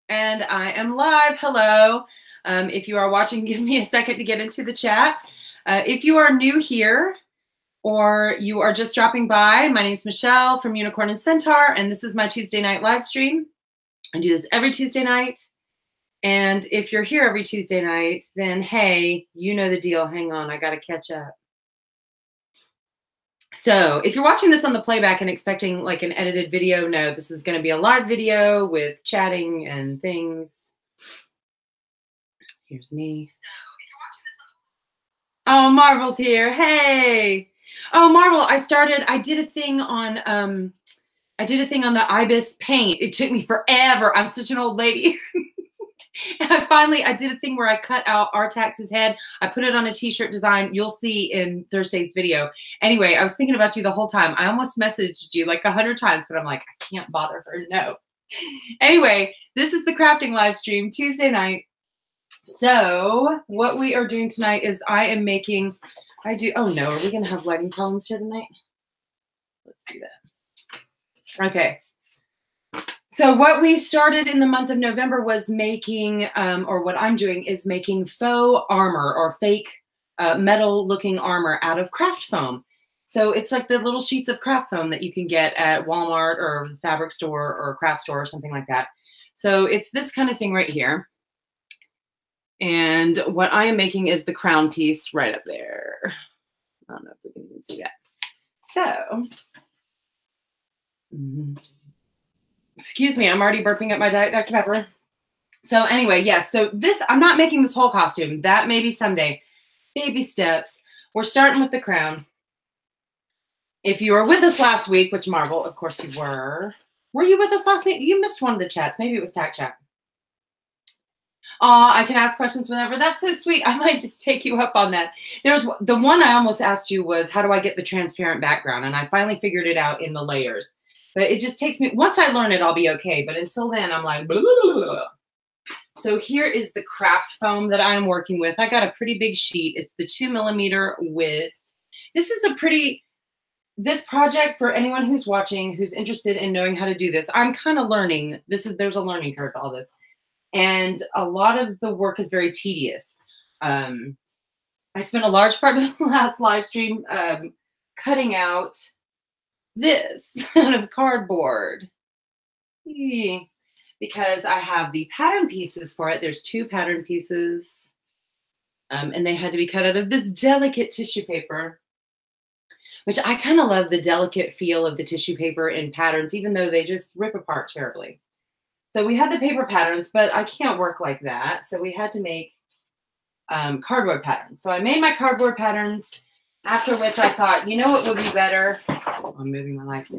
And I am live. Hello. If you are watching, give me a second to get into the chat. If you are new here or you are just dropping by, my name is Michelle from Unicorn and Centaur, and this is my Tuesday night live stream. I do this every Tuesday night. And if you're here every Tuesday night, then hey, you know the deal. Hang on, I got to catch up. So if you're watching this on the playback and expecting like an edited video, no, this is going to be a live video with chatting and things. Here's me. Oh, Marvel's here. Hey. Oh, Marvel, I did a thing on the Ibis paint. It took me forever. I'm such an old lady. And I did a thing where I cut out Artax's head. I put it on a t-shirt design. You'll see in Thursday's video. Anyway, I was thinking about you the whole time. I almost messaged you like 100 times, but I'm like, I can't bother her. No. Anyway, this is the crafting live stream Tuesday night. So what we are doing tonight is oh no, are we going to have lighting problems here tonight? Let's do that. Okay. So what we started in the month of November was making, or what I'm doing is making faux armor or fake metal looking armor out of craft foam. So it's like the little sheets of craft foam that you can get at Walmart or the fabric store or craft store or something like that. So it's this kind of thing right here. And what I am making is the crown piece right up there. I don't know if we can even see that. So, excuse me, I'm already burping up my Diet Dr. Pepper. So anyway, yes, so I'm not making this whole costume. That maybe someday. Baby steps. We're starting with the crown. If you were with us last week, which Marvel, of course you were. Were you with us last week? You missed one of the chats. Maybe it was Tac Chat. I can ask questions whenever. That's so sweet. I might just take you up on that. There's the one I almost asked you was, how do I get the transparent background? And I finally figured it out in the layers. But it just takes me, once I learn it, I'll be okay. But until then, I'm like, blah, blah, blah, blah. So here is the craft foam that I'm working with. I got a pretty big sheet. It's the 2mm width. This project, for anyone who's watching, who's interested in knowing how to do this, I'm kind of learning. There's a learning curve to all this. And a lot of the work is very tedious. I spent a large part of the last live stream cutting out this out of cardboard because I have the pattern pieces for it. There's 2 pattern pieces and they had to be cut out of this delicate tissue paper, which I kind of love the delicate feel of the tissue paper in patterns, even though they just rip apart terribly. So we had the paper patterns, but I can't work like that. So we had to make cardboard patterns. So I made my cardboard patterns, after which I thought, you know what would be better? I'm moving my lights.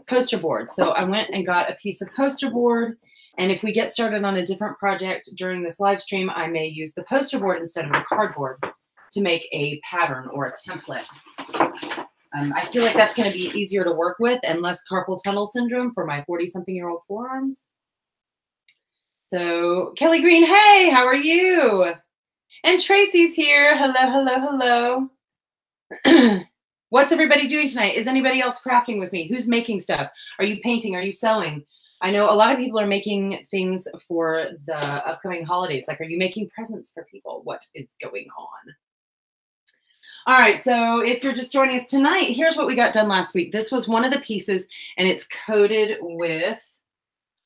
Poster board. So I went and got a piece of poster board. And if we get started on a different project during this live stream, I may use the poster board instead of the cardboard to make a pattern or a template. I feel like that's going to be easier to work with and less carpal tunnel syndrome for my 40-something-year-old forearms. So Kelly Green, hey, how are you? And Tracy's here. Hello, hello, hello. What's everybody doing tonight? Is anybody else crafting with me? Who's making stuff? Are you painting? Are you sewing? I know a lot of people are making things for the upcoming holidays. Like, are you making presents for people? What is going on? All right, so if you're just joining us tonight, here's what we got done last week. This was one of the pieces, and it's coated with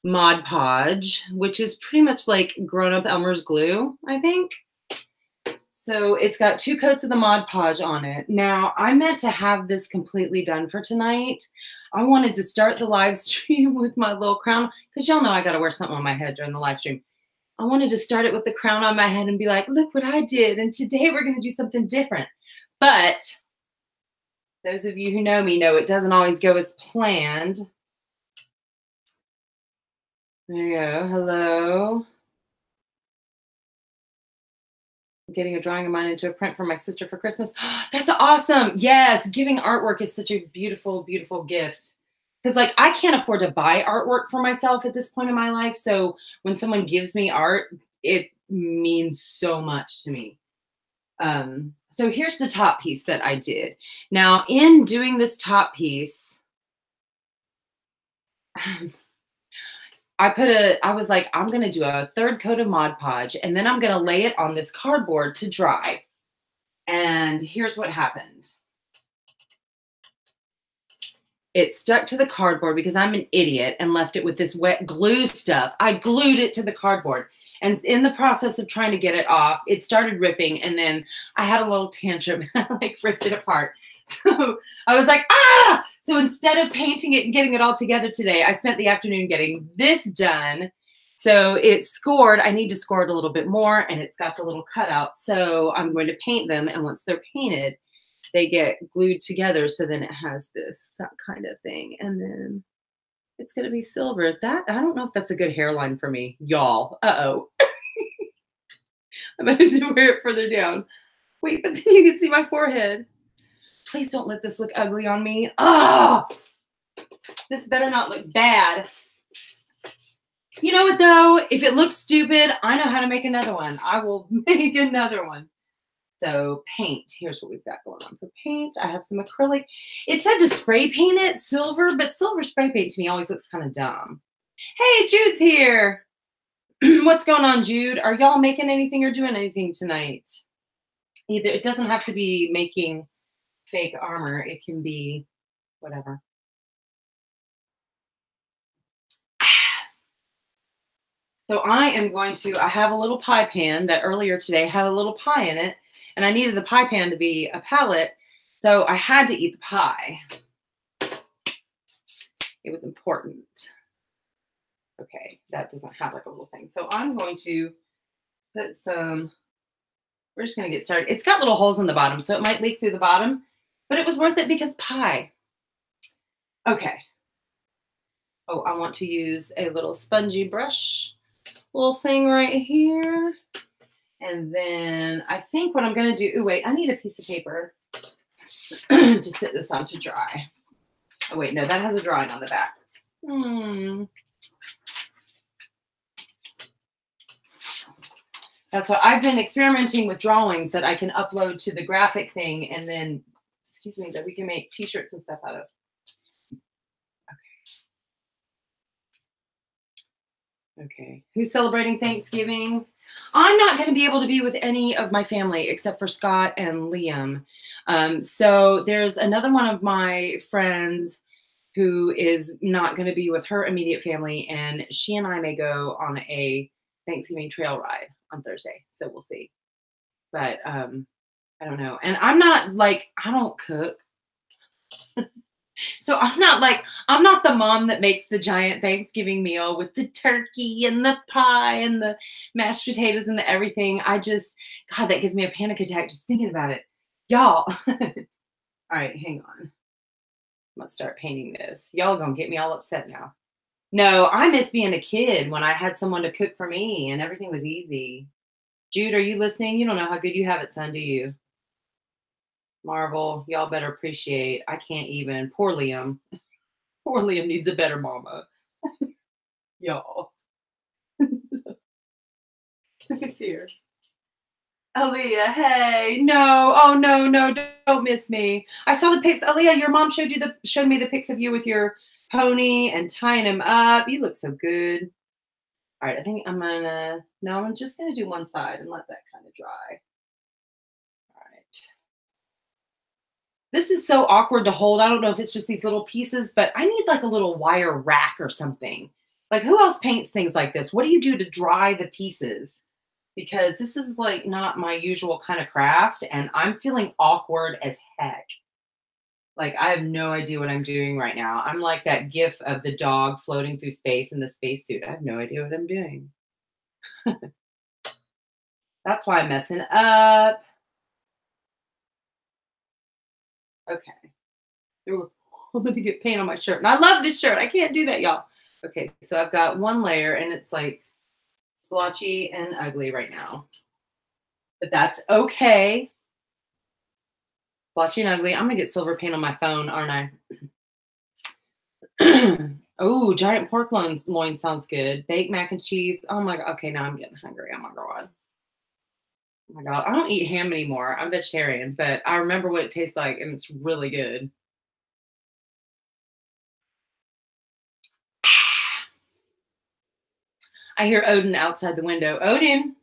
Mod Podge, which is pretty much like grown-up Elmer's glue, I think. So it's got 2 coats of the Mod Podge on it. Now, I meant to have this completely done for tonight. I wanted to start the live stream with my little crown, because y'all know I got to wear something on my head during the live stream. I wanted to start it with the crown on my head and be like, look what I did, and today we're going to do something different. But those of you who know me know it doesn't always go as planned. There you go. Hello. I'm getting a drawing of mine into a print for my sister for Christmas. That's awesome. Yes, giving artwork is such a beautiful, beautiful gift. Because, like, I can't afford to buy artwork for myself at this point in my life. So when someone gives me art, it means so much to me. So here's the top piece that I did. Now, in doing this top piece, I was like, I'm going to do a third coat of Mod Podge, and then I'm going to lay it on this cardboard to dry. And here's what happened. It stuck to the cardboard because I'm an idiot and left it with this wet glue stuff. I glued it to the cardboard. And in the process of trying to get it off, it started ripping. And then I had a little tantrum and I like ripped it apart. So I was like, ah! So instead of painting it and getting it all together today, I spent the afternoon getting this done. So it's scored. I need to score it a little bit more, and it's got the little cutout. So I'm going to paint them. And once they're painted, they get glued together. So then it has this kind of thing. And then it's going to be silver. That, I don't know if that's a good hairline for me, y'all. Uh-oh. I'm going to wear it further down. Wait, but then you can see my forehead. Please don't let this look ugly on me. Oh, this better not look bad. You know what, though? If it looks stupid, I know how to make another one. I will make another one. So paint, here's what we've got going on for paint. I have some acrylic. It said to spray paint it silver, but silver spray paint to me always looks kind of dumb. Hey, Jude's here. What's going on, Jude? Are y'all making anything or doing anything tonight? Either it doesn't have to be making fake armor. It can be whatever. So I am going to, I have a little pie pan that earlier today had a little pie in it, and I needed the pie pan to be a palette, so I had to eat the pie. It was important. Okay, that doesn't have like a little thing. So I'm going to put some, we're just going to get started. It's got little holes in the bottom, so it might leak through the bottom, but it was worth it because pie. Okay. Oh, I want to use a little spongy brush, little thing right here. And then I think what I'm going to do, oh, wait, I need a piece of paper to sit this on to dry. Oh, wait, no, that has a drawing on the back. That's what I've been experimenting with, drawings that I can upload to the graphic thing, and then, excuse me, that we can make t-shirts and stuff out of. Okay. Who's celebrating Thanksgiving? I'm not going to be able to be with any of my family except for Scott and Liam. So there's another one of my friends who is not going to be with her immediate family, and she and I may go on a Thanksgiving trail ride on Thursday. So we'll see. But I don't know. And I'm not like, I don't cook. So I'm not the mom that makes the giant Thanksgiving meal with the turkey and the pie and the mashed potatoes and the everything. God, that gives me a panic attack just thinking about it. Y'all. All right, hang on. I'm going to start painting this. Y'all going to get me all upset now. No, I miss being a kid when I had someone to cook for me and everything was easy. Jude, are you listening? You don't know how good you have it, son, do you? Marvel, y'all better appreciate. I can't even. Poor Liam. Poor Liam needs a better mama. Y'all. Look at here. Aaliyah, hey. No. Oh, no. Don't miss me. I saw the pics. Aaliyah, your mom showed me the pics of you with your pony and tying him up. You look so good. All right, I think I'm just going to do one side and let that kind of dry. This is so awkward to hold. I don't know if it's just these little pieces, but I need like a little wire rack or something. Like, who else paints things like this? What do you do to dry the pieces? Because this is like not my usual kind of craft, and I'm feeling awkward as heck. Like, I have no idea what I'm doing right now. I'm like that gif of the dog floating through space in the spacesuit. I have no idea what I'm doing. That's why I'm messing up. Okay. I'm going to get paint on my shirt. And I love this shirt. I can't do that, y'all. Okay, so I've got one layer, and it's like splotchy and ugly right now. But that's okay. Splotchy and ugly. I'm going to get silver paint on my phone, aren't I? Oh, giant pork loin sounds good. Baked mac and cheese. Oh, my God. Okay, now I'm getting hungry. Oh, my God. Oh my God, I don't eat ham anymore. I'm vegetarian, but I remember what it tastes like, and it's really good. I hear Odin outside the window. Odin.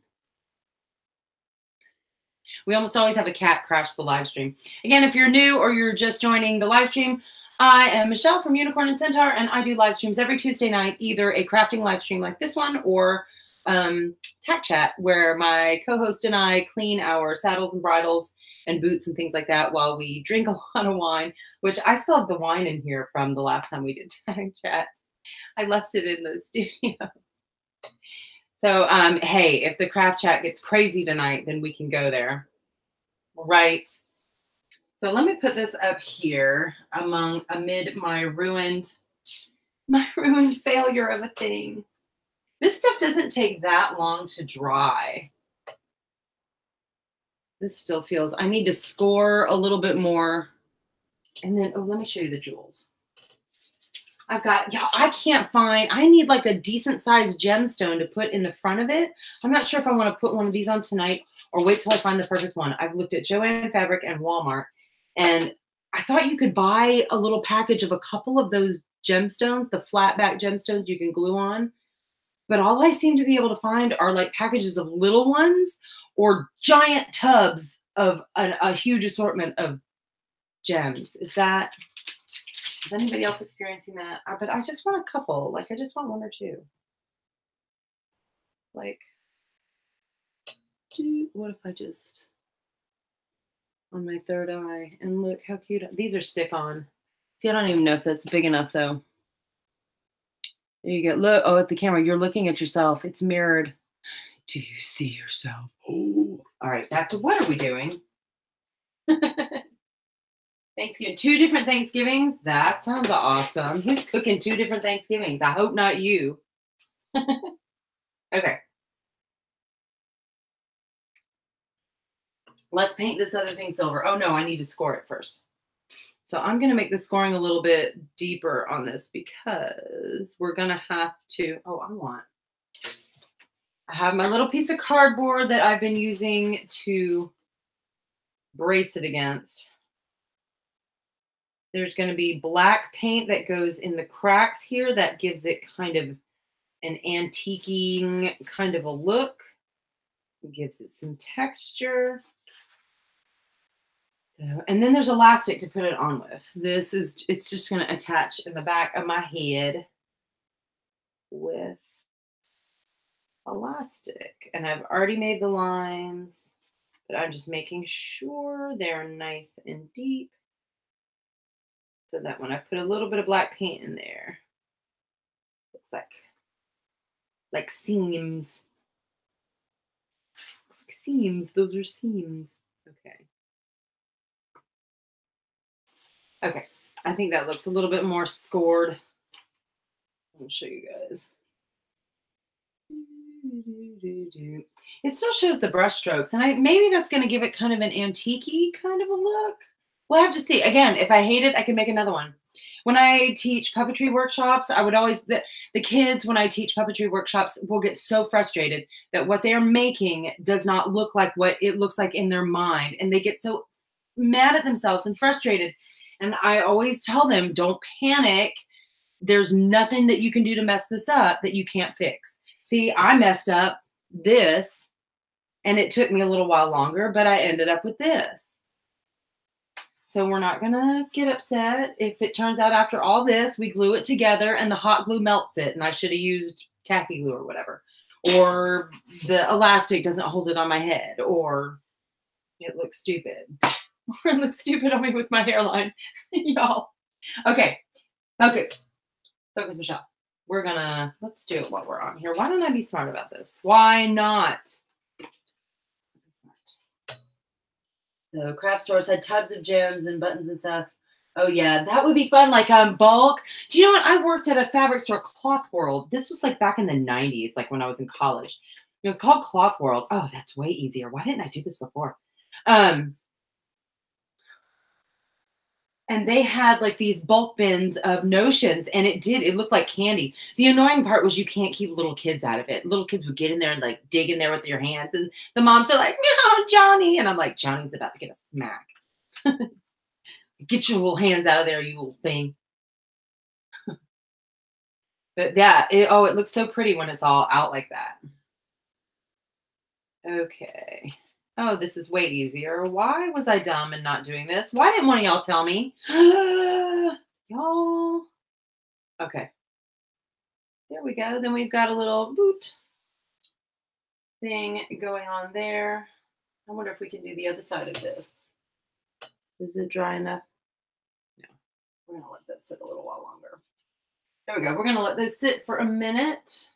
We almost always have a cat crash the live stream. Again, if you're new or you're just joining the live stream, I am Michelle from Unicorn and Centaur, and I do live streams every Tuesday night, either a crafting live stream like this one or Tack Chat, where my co-host and I clean our saddles and bridles and boots and things like that while we drink a lot of wine, which I still have the wine in here from the last time we did Tack Chat. I left it in the studio. So, hey, if the craft chat gets crazy tonight, then we can go there. Right. So let me put this up here amid my ruined failure of a thing. This stuff doesn't take that long to dry. This still feels, I need to score a little bit more. And then, oh, let me show you the jewels. I've got, yeah, I can't find, I need like a decent sized gemstone to put in the front of it. I'm not sure if I want to put one of these on tonight or wait till I find the perfect one. I've looked at Joann Fabric and Walmart, and I thought you could buy a little package of a couple of those gemstones, the flat back gemstones you can glue on. But all I seem to be able to find are like packages of little ones or giant tubs of a huge assortment of gems. Is anybody else experiencing that? But I just want a couple. Like, I just want one or two. Like, what if I just, on my third eye, and look how cute. These are stick-on. See, I don't even know if that's big enough, though. There you go. Look, oh, at the camera, you're looking at yourself. It's mirrored. Do you see yourself? Oh, all right. Back to what are we doing? Thanksgiving, 2 different Thanksgivings. That sounds awesome. Who's cooking 2 different Thanksgivings? I hope not you. Okay. Let's paint this other thing silver. Oh no, I need to score it first. So I'm going to make the scoring a little bit deeper on this because we're going to have to, I have my little piece of cardboard that I've been using to brace it against. There's going to be black paint that goes in the cracks here that gives it kind of an antiquing kind of a look. It gives it some texture. So, and then there's elastic to put it on with. It's just going to attach in the back of my head with elastic. And I've already made the lines, but I'm just making sure they're nice and deep. So that when I put a little bit of black paint in there, looks like seams. Looks like seams. Those are seams. Okay. Okay. I think that looks a little bit more scored. I'll show you guys. It still shows the brush strokes, and maybe that's going to give it kind of an antique-y kind of a look. We'll have to see. Again, if I hate it, I can make another one. When I teach puppetry workshops, I would always, the kids, when I teach puppetry workshops, will get so frustrated that what they're making does not look like what it looks like in their mind. And they get so mad at themselves and frustrated. And I always tell them, don't panic. There's nothing that you can do to mess this up that you can't fix. See, I messed up this, and it took me a little while longer, but I ended up with this. So we're not going to get upset if it turns out after all this, we glue it together and the hot glue melts it, and I should have used tacky glue or whatever. Or the elastic doesn't hold it on my head, or it looks stupid. Or it looks stupid on me with my hairline. Y'all. Okay. Focus. Focus, Michelle. Let's do it while we're on here. Why don't I be smart about this? Why not? So craft stores had tubs of gems and buttons and stuff. Oh yeah, that would be fun. Like bulk. Do you know what? I worked at a fabric store, Cloth World. This was like back in the 90s, like when I was in college. It was called Cloth World. Oh, that's way easier. Why didn't I do this before? And they had like these bulk bins of notions, and it looked like candy. The annoying part was you can't keep little kids out of it. Little kids would get in there and like dig in there with their hands, and the moms are like, "Meow, Johnny," and I'm like, "Johnny's about to get a smack. Get your little hands out of there, you little thing." But yeah, oh, it looks so pretty when it's all out like that. Okay. Oh, this is way easier. Why was I dumb and not doing this? Why didn't one of y'all tell me? Y'all. Okay. There we go. Then we've got a little boot thing going on there. I wonder if we can do the other side of this. Is it dry enough? No. We're going to let that sit a little while longer. There we go. We're going to let those sit for a minute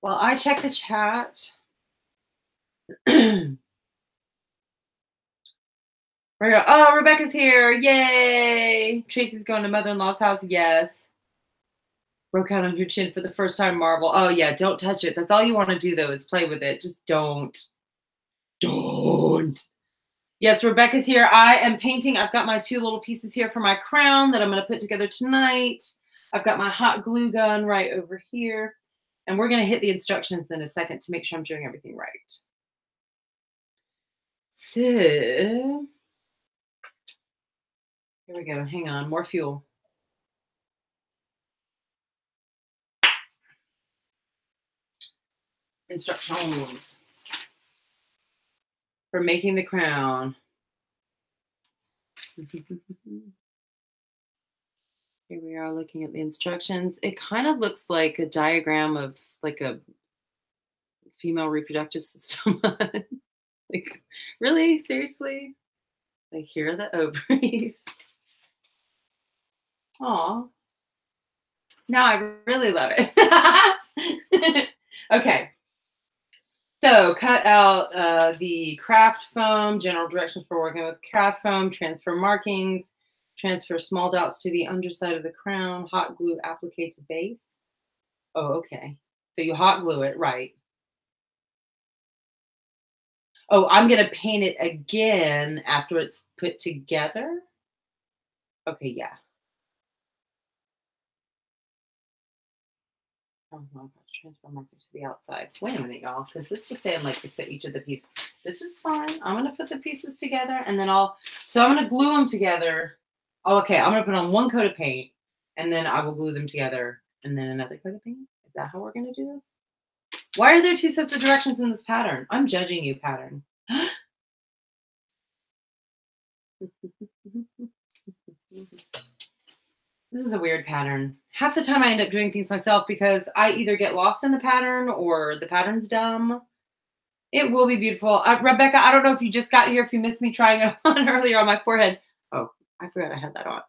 while I check the chat. There we go. Oh, Rebecca's here. Yay. Tracy's going to mother-in-law's house. Yes. Broke out on your chin for the first time, Marvel. Oh, yeah. Don't touch it. That's all you want to do, though, is play with it. Just don't. Don't. Yes, Rebecca's here. I am painting. I've got my 2 little pieces here for my crown that I'm going to put together tonight. I've got my hot glue gun right over here. And we're going to hit the instructions in a second to make sure I'm doing everything right. So, here we go. Hang on. More fuel. Instructions for making the crown. Here we are looking at the instructions. It kind of looks like a diagram of like a female reproductive system. Like, really? Seriously? Like, here are the ovaries. Aw. Now I really love it. Okay. So cut out the craft foam, general directions for working with craft foam, transfer markings, transfer small dots to the underside of the crown, hot glue applique to base. Oh, okay. So you hot glue it, right. Oh, I'm going to paint it again after it's put together? Okay, yeah. Oh, well, transfer markers to the outside. Wait a minute, y'all, because this was saying like to put each of the pieces. This is fine. I'm going to put the pieces together, and then I'm going to glue them together. Oh, okay, I'm going to put on 1 coat of paint, and then I will glue them together, and then another coat of paint. Is that how we're going to do this? Why are there 2 sets of directions in this pattern? I'm judging you, pattern. This is a weird pattern. Half the time I end up doing things myself because I either get lost in the pattern or the pattern's dumb. It will be beautiful. Rebecca, I don't know if you just got here, if you missed me trying it on earlier on my forehead. Oh, I forgot I had that on.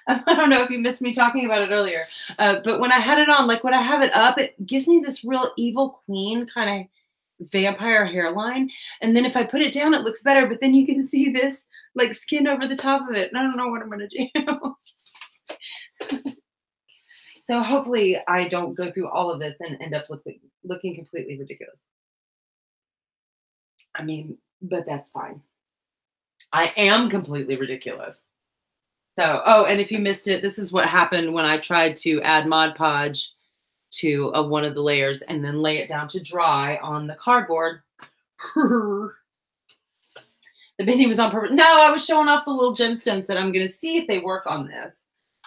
I don't know if you missed me talking about it earlier. But when I had it on, like when I have it up, it gives me this real evil queen kind of vampire hairline. And then if I put it down, it looks better. But then you can see this like skin over the top of it. And I don't know what I'm going to do. So hopefully I don't go through all of this and end up looking completely ridiculous. I mean, but that's fine. I am completely ridiculous. So, oh, and if you missed it, this is what happened when I tried to add Mod Podge to one of the layers and then lay it down to dry on the cardboard. The binding was on purpose. No, I was showing off the little gemstones that I'm going to see if they work on this.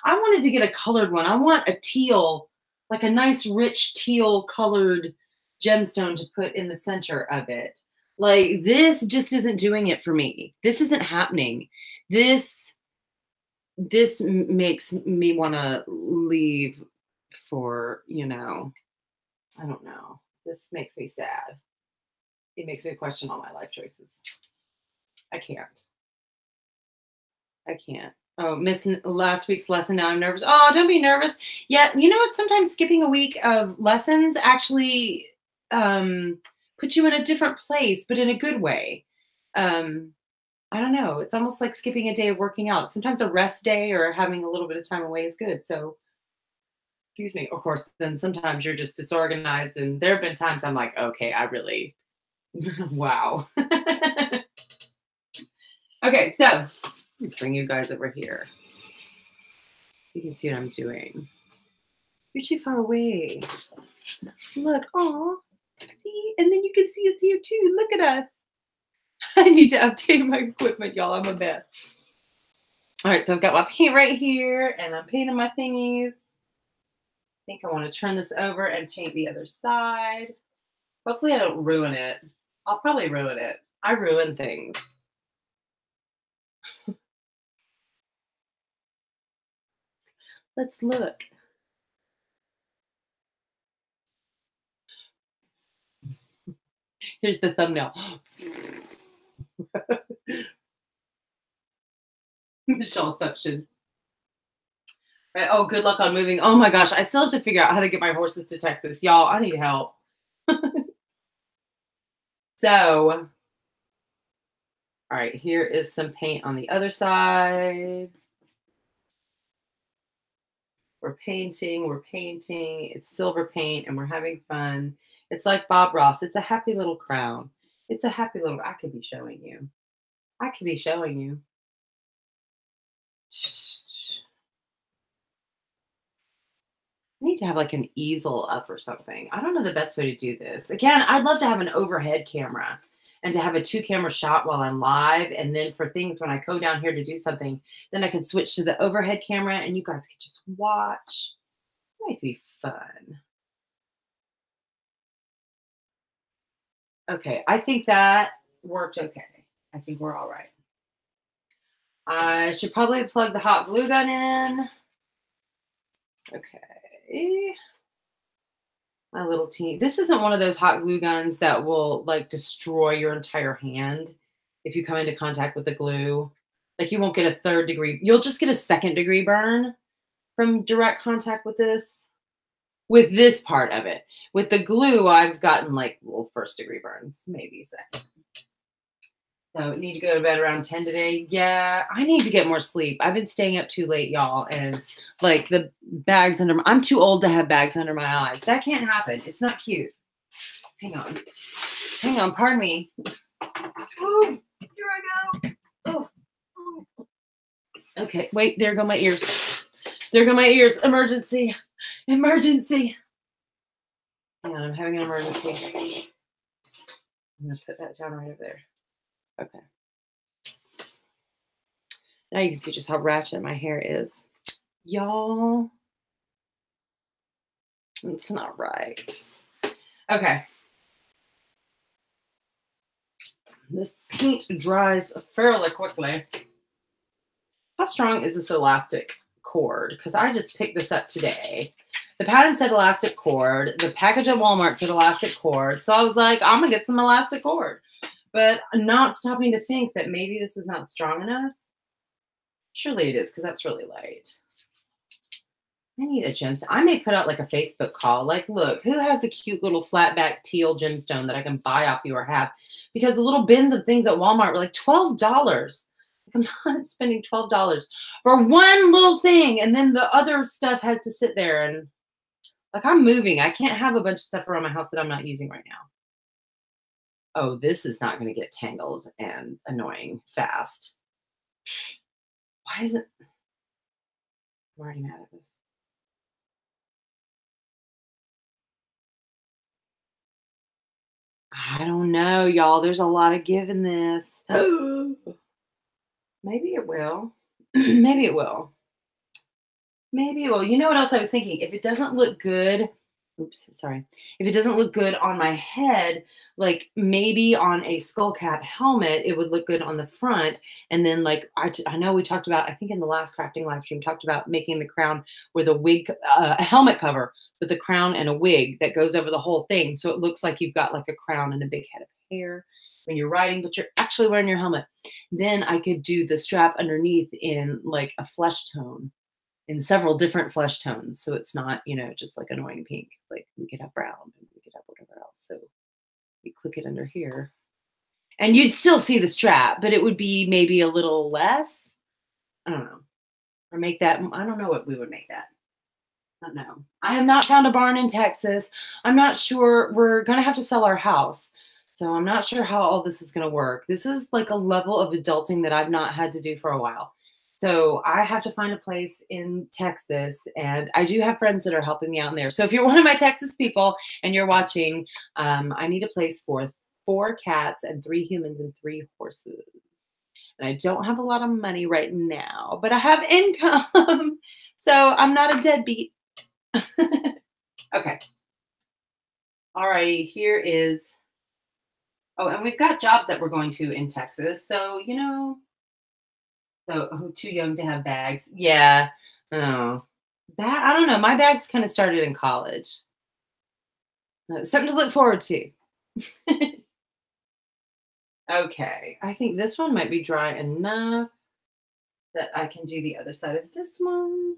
I wanted to get a colored one. I want a teal, like a nice rich teal colored gemstone to put in the center of it. Like this just isn't doing it for me. This isn't happening. This makes me want to leave for, you know, I don't know. This makes me sad. It makes me question all my life choices. I can't. Oh, missed last week's lesson. Now I'm nervous. Oh, don't be nervous. Yeah, you know what? Sometimes skipping a week of lessons actually puts you in a different place, but in a good way. I don't know. It's almost like skipping a day of working out. Sometimes a rest day or having a little bit of time away is good. So, excuse me. Of course, then sometimes you're just disorganized. And there have been times I'm like, okay, I really, wow. Okay, so let me bring you guys over here so you can see what I'm doing. You're too far away. Look, aw, see? And then you can see us here too. Look at us. I need to update my equipment, y'all. I'm a mess. All right, so I've got my paint right here, and I'm painting my thingies. I think I want to turn this over and paint the other side. Hopefully I don't ruin it. I'll probably ruin it. I ruin things. Let's look. Here's the thumbnail. Michelleception. Right. Oh, good luck on moving. Oh my gosh, I still have to figure out how to get my horses to Texas. Y'all, I need help. So, all right, here is some paint on the other side. We're painting. It's silver paint and we're having fun. It's like Bob Ross. It's a happy little crown. It's a happy little, I could be showing you. I could be showing you. I need to have like an easel up or something. I don't know the best way to do this. Again, I'd love to have an overhead camera and to have a 2-camera shot while I'm live. And then for things when I go down here to do something, then I can switch to the overhead camera and you guys can just watch. It might be fun. Okay, I think that worked okay. I think we're all right. I should probably plug the hot glue gun in. Okay. My little teeny. This isn't one of those hot glue guns that will like destroy your entire hand if you come into contact with the glue. Like you won't get a 3rd degree. You'll just get a 2nd degree burn from direct contact with this. With this part of it. With the glue, I've gotten like little 1st degree burns, maybe 2nd. So need to go to bed around 10 today. Yeah, I need to get more sleep. I've been staying up too late, y'all. And like the bags under I'm too old to have bags under my eyes. That can't happen. It's not cute. Hang on. Hang on. Pardon me. Ooh, here I go. Oh. Okay. Wait, there go my ears. There go my ears. Emergency. Emergency. Hang on. I'm having an emergency. I'm going to put that down right over there. Okay. Now you can see just how ratchet my hair is. Y'all, it's not right. Okay. This paint dries fairly quickly. How strong is this elastic cord? Because I just picked this up today. The pattern said elastic cord. The package at Walmart said elastic cord. So I was like, I'm going to get some elastic cord. But I'm not stopping to think that maybe this is not strong enough. Surely it is, because that's really light. I need a gemstone. I may put out like a Facebook call. Like, look, who has a cute little flat back teal gemstone that I can buy off you or have? Because the little bins of things at Walmart were like $12. Like, I'm not spending $12 for one little thing. And then the other stuff has to sit there. And like, I'm moving. I can't have a bunch of stuff around my house that I'm not using right now. Oh, this is not going to get tangled and annoying fast. Why is it? I'm already mad at this. I don't know, y'all. There's a lot of give in this. Maybe it will. Maybe it will. Maybe it will. You know what else I was thinking? If it doesn't look good, oops, sorry. If it doesn't look good on my head, like maybe on a skull cap helmet, it would look good on the front. And then like, I know we talked about, I think in the last crafting live stream, talked about making the crown with a wig, a helmet cover with a crown and a wig that goes over the whole thing. So it looks like you've got like a crown and a big head of hair when you're riding, but you're actually wearing your helmet. Then I could do the strap underneath in like a flesh tone. In several different flesh tones. So it's not, you know, just like annoying pink. Like we could have brown and we could have whatever else. So you click it under here and you'd still see the strap, but it would be maybe a little less. I don't know. Or make that, I don't know what we would make that. I don't know. I have not found a barn in Texas. I'm not sure. We're going to have to sell our house. So I'm not sure how all this is going to work. This is like a level of adulting that I've not had to do for a while. So I have to find a place in Texas, and I do have friends that are helping me out in there. So if you're one of my Texas people and you're watching, I need a place for 4 cats and 3 humans and 3 horses. And I don't have a lot of money right now, but I have income. So I'm not a deadbeat. Okay. All right. Here is, oh, and we've got jobs that we're going to in Texas. So, too young to have bags. Yeah. Oh, that, I don't know. My bags kind of started in college. Something to look forward to. Okay. I think this one might be dry enough that I can do the other side of this one.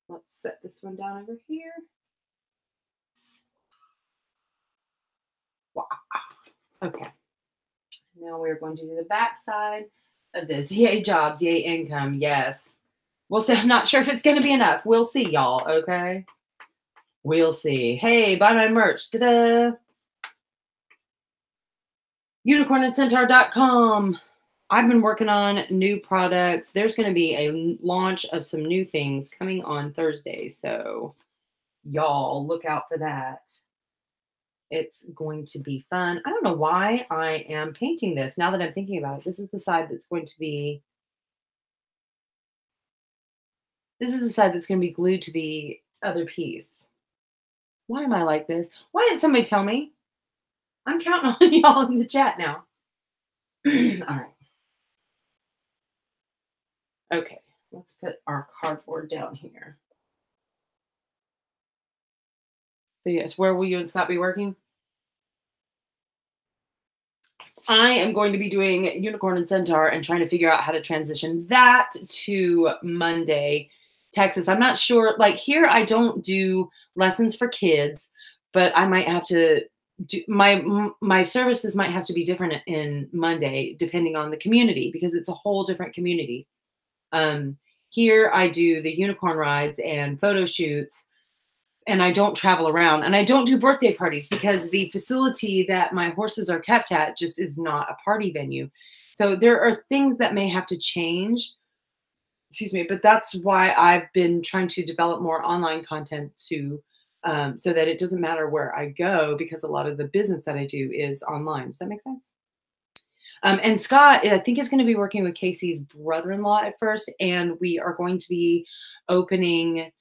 Let's set this one down over here. Wow. Okay. Now we're going to do the back side of this. Yay jobs, yay income. Yes. We'll see. I'm not sure if it's going to be enough. We'll see, y'all. Okay. We'll see. Hey, buy my merch. Ta-da. Unicornandcentaur.com. I've been working on new products. There's going to be a launch of some new things coming on Thursday. So y'all look out for that. It's going to be fun. I don't know why I am painting this. Now that I'm thinking about it, this is the side that's going to be glued to the other piece. Why am I like this? Why didn't somebody tell me? I'm counting on y'all in the chat now. All right. Okay, let's put our cardboard down here. So yes, where will you and Scott be working? I am going to be doing Unicorn and Centaur and trying to figure out how to transition that to Monday, Texas. I'm not sure. Like here, I don't do lessons for kids, but I might have to do my services might have to be different in Monday depending on the community because it's a whole different community. Here I do the unicorn rides and photo shoots. And I don't travel around and I don't do birthday parties because the facility that my horses are kept at just is not a party venue. So there are things that may have to change, excuse me, but that's why I've been trying to develop more online content to, so that it doesn't matter where I go because a lot of the business that I do is online. Does that make sense? And Scott, I think, is going to be working with Casey's brother-in-law at first, and we are going to be opening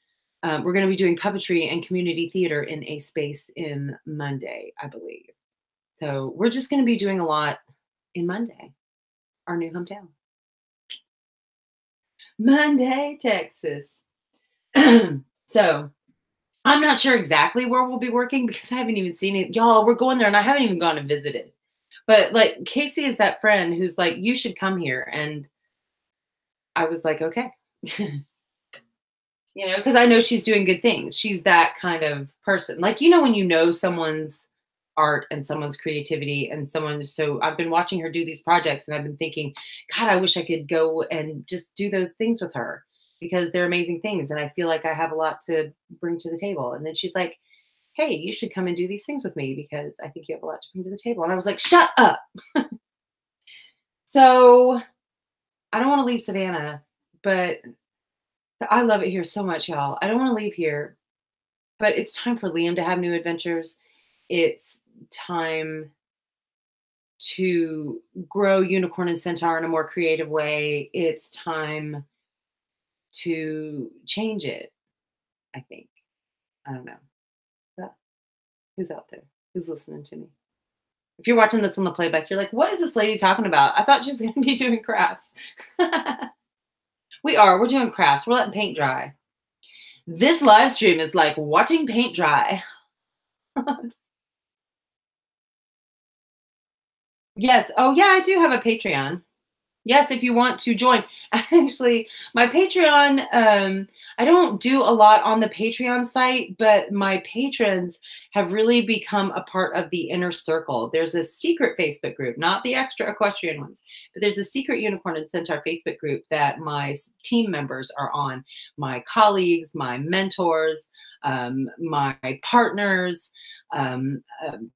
we're going to be doing puppetry and community theater in a space in Monday, I believe. So we're just going to be doing a lot in Monday, our new hometown. Monday, Texas. So I'm not sure exactly where we'll be working because I haven't even seen it. Y'all, we're going there and I haven't even gone and visited. But like Casey is that friend who's like, you should come here. And I was like, okay. Because I know she's doing good things. She's that kind of person. Like, when you know someone's art and someone's creativity and so I've been watching her do these projects and I've been thinking, God, I wish I could go and just do those things with her because they're amazing things. And I feel like I have a lot to bring to the table. And then she's like, hey, you should come and do these things with me because I think you have a lot to bring to the table. And I was like, shut up. So I don't want to leave Savannah, but I love it here so much, y'all. I don't want to leave here, but it's time for Liam to have new adventures. It's time to grow Unicorn and Centaur in a more creative way. It's time to change it, I think. I don't know. Who's out there? Who's listening to me? If you're watching this on the playback, you're like, what is this lady talking about? I thought she was going to be doing crafts. We're doing crafts. We're letting paint dry. This live stream is like watching paint dry. Yes. Oh yeah, I do have a Patreon. Yes, if you want to join. Actually, my Patreon, I don't do a lot on the Patreon site, but my patrons have really become a part of the inner circle. There's a secret Facebook group, not the extra equestrian ones, but there's a secret Unicorn and Centaur Facebook group that my team members are on. My colleagues, my mentors, my partners,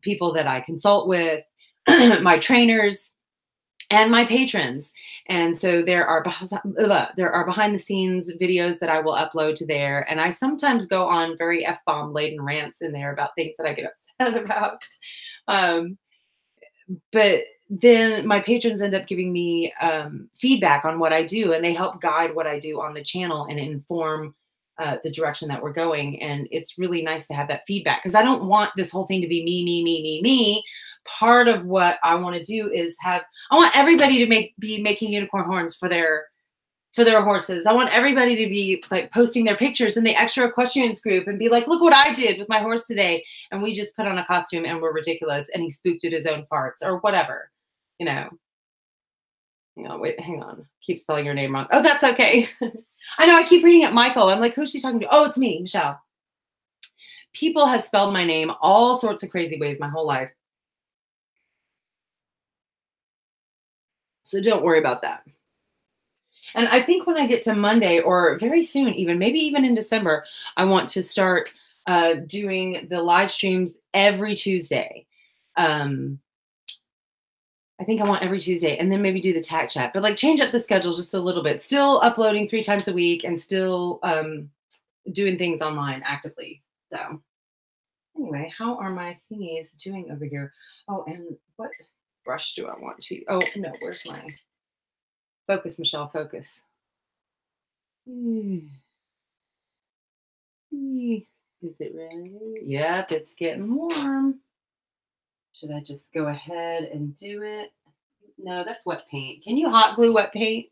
people that I consult with, my trainers, and my patrons. And so there are behind the scenes videos that I will upload to there. And I sometimes go on very F-bomb laden rants in there about things that I get upset about. But then my patrons end up giving me feedback on what I do, and they help guide what I do on the channel and inform the direction that we're going. And it's really nice to have that feedback, because I don't want this whole thing to be me, me, me, me, me. Part of what I want to do is I want everybody to be making unicorn horns for their horses. I want everybody to be like posting their pictures in the extra equestrians group and be like, look what I did with my horse today. And we just put on a costume and we're ridiculous. And he spooked at his own farts or whatever, you know. Wait, hang on. Keep spelling your name wrong. Oh, that's okay. I know, I keep reading it Michael. I'm like, who's she talking to? Oh, it's me, Michelle. People have spelled my name all sorts of crazy ways my whole life. So don't worry about that. And I think when I get to Monday, or very soon even, maybe even in December, I want to start doing the live streams every Tuesday. I think I want every Tuesday, and then maybe do the tag chat, but like change up the schedule just a little bit. Still uploading 3 times a week and still doing things online actively. So anyway, how are my thingies doing over here? Oh, and what brush do I want to? Oh, no, where's my focus, Michelle, focus. Is it ready? Yep, it's getting warm. Should I just go ahead and do it? No, that's wet paint. Can you hot glue wet paint?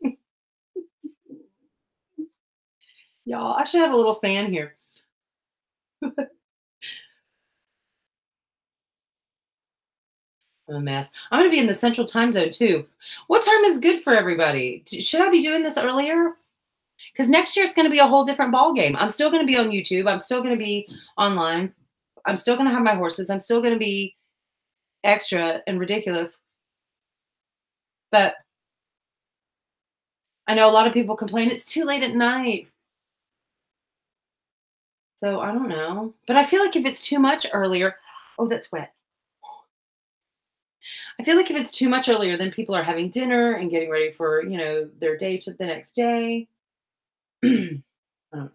Y'all, I should have a little fan here. I'm a mess. I'm going to be in the Central Time Zone too. What time is good for everybody? Should I be doing this earlier? Because next year it's going to be a whole different ball game. I'm still going to be on YouTube. I'm still going to be online. I'm still going to have my horses. I'm still going to be extra and ridiculous. But I know a lot of people complain it's too late at night. So I don't know. But I feel like if it's too much earlier, oh, that's wet. I feel like if it's too much earlier, then people are having dinner and getting ready for, their day to the next day. I don't know.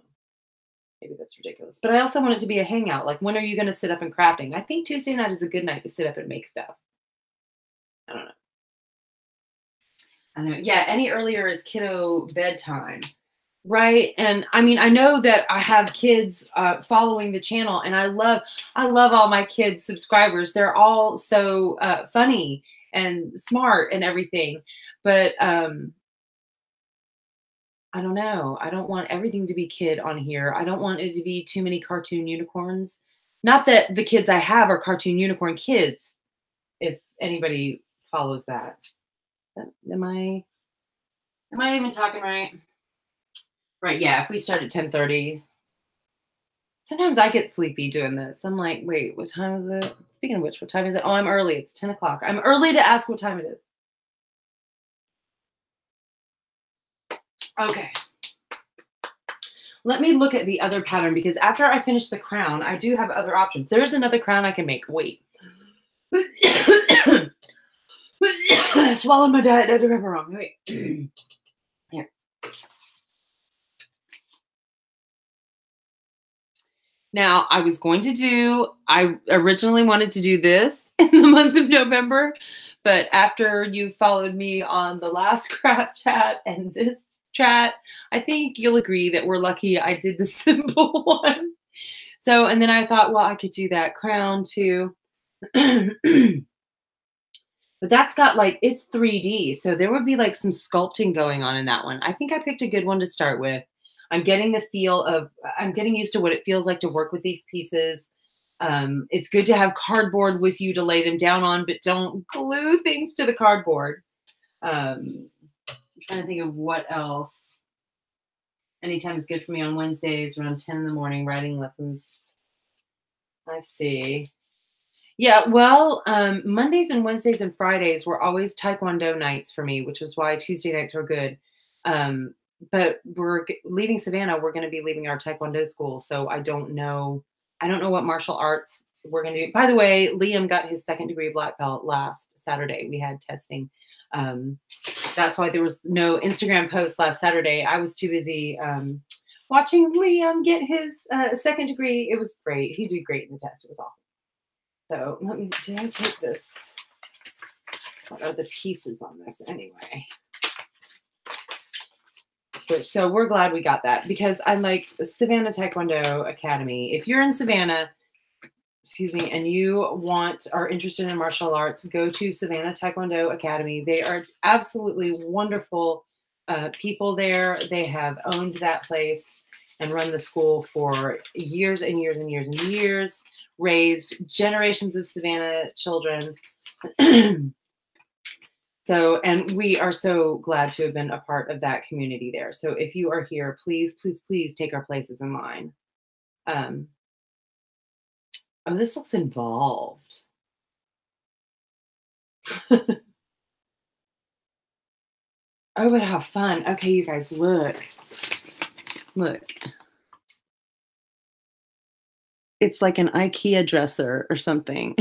Maybe that's ridiculous. But I also want it to be a hangout. Like, when are you going to sit up and crafting? I think Tuesday night is a good night to sit up and make stuff. I don't know. I know. Yeah, any earlier is kiddo bedtime. Right. And I mean, I know that I have kids following the channel, and I love all my kids' subscribers. They're all so funny and smart and everything. But I don't know. I don't want everything to be kid on here. I don't want it to be too many cartoon unicorns. Not that the kids I have are cartoon unicorn kids, if anybody follows that. Am I even talking right? Right, yeah, if we start at 10:30. Sometimes I get sleepy doing this. I'm like, wait, what time is it? Speaking of which, what time is it? Oh, I'm early. It's 10 o'clock. I'm early to ask what time it is. Okay. Let me look at the other pattern, because after I finish the crown, I do have other options. There's another crown I can make. Wait. I swallowed my diet. I remember wrong. Wait. Here. Now, I originally wanted to do this in the month of November, but after you followed me on the last craft chat and this chat, I think you'll agree that we're lucky I did the simple one. So, and then I thought, well, I could do that crown too. But that's got it's 3D. So there would be some sculpting going on in that one. I think I picked a good one to start with. I'm getting used to what it feels like to work with these pieces. It's good to have cardboard with you to lay them down on, but don't glue things to the cardboard. I'm trying to think of what else. Anytime is good for me on Wednesdays around 10 in the morning, writing lessons. I see. Yeah, well, Mondays and Wednesdays and Fridays were always Taekwondo nights for me, which was why Tuesday nights were good. But we're leaving Savannah. We're going to be leaving our Taekwondo school. So I don't know what martial arts we're going to do. By the way, Liam got his 2nd degree black belt last Saturday. We had testing. That's why there was no Instagram post last Saturday. I was too busy watching Liam get his 2nd degree. It was great. He did great in the test. It was awesome. So did I take this? What are the pieces on this anyway? So we're glad we got that because I like Savannah Taekwondo Academy. If you're in Savannah, excuse me, and you are interested in martial arts, go to Savannah Taekwondo Academy. They are absolutely wonderful people there. They have owned that place and run the school for years and years and years and years, raised generations of Savannah children. So, and we are so glad to have been a part of that community there. So if you are here, please, please, please take our places in line. Oh, this looks involved. Oh, but how fun. Okay, you guys, look. Look. It's like an IKEA dresser or something.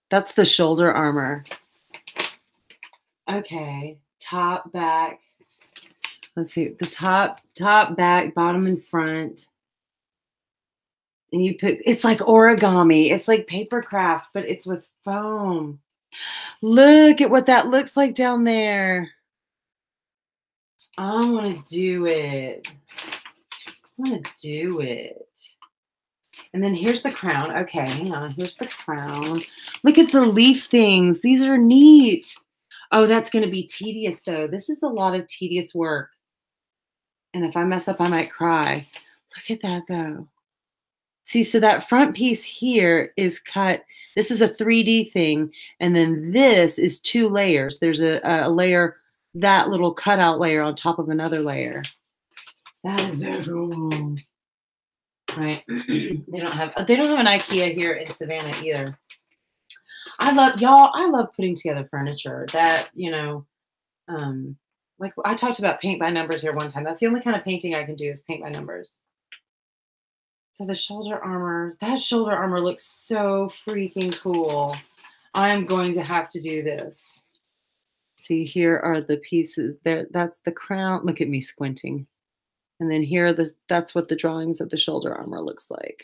That's the shoulder armor. Okay, top, back. Let's see, the top, back, bottom, and front. And you put, it's like origami. It's like paper craft, but it's with foam. Look at what that looks like down there. I want to do it. I want to do it. And then here's the crown. Okay, hang on. Here's the crown. Look at the leaf things. These are neat. Oh, that's going to be tedious, though. This is a lot of tedious work. And if I mess up, I might cry. Look at that, though. See, so that front piece here is cut. This is a 3D thing. And then this is 2 layers. There's a layer, that little cutout layer on top of another layer. That is so cool. Right. They don't have an IKEA here in Savannah either. I love putting together furniture that, like I talked about paint by numbers here one time. That's the only kind of painting I can do is paint by numbers. So the shoulder armor, that shoulder armor looks so freaking cool. I'm going to have to do this. See, here are the pieces there. That's the crown. Look at me squinting. And then here, that's what the drawings of the shoulder armor looks like.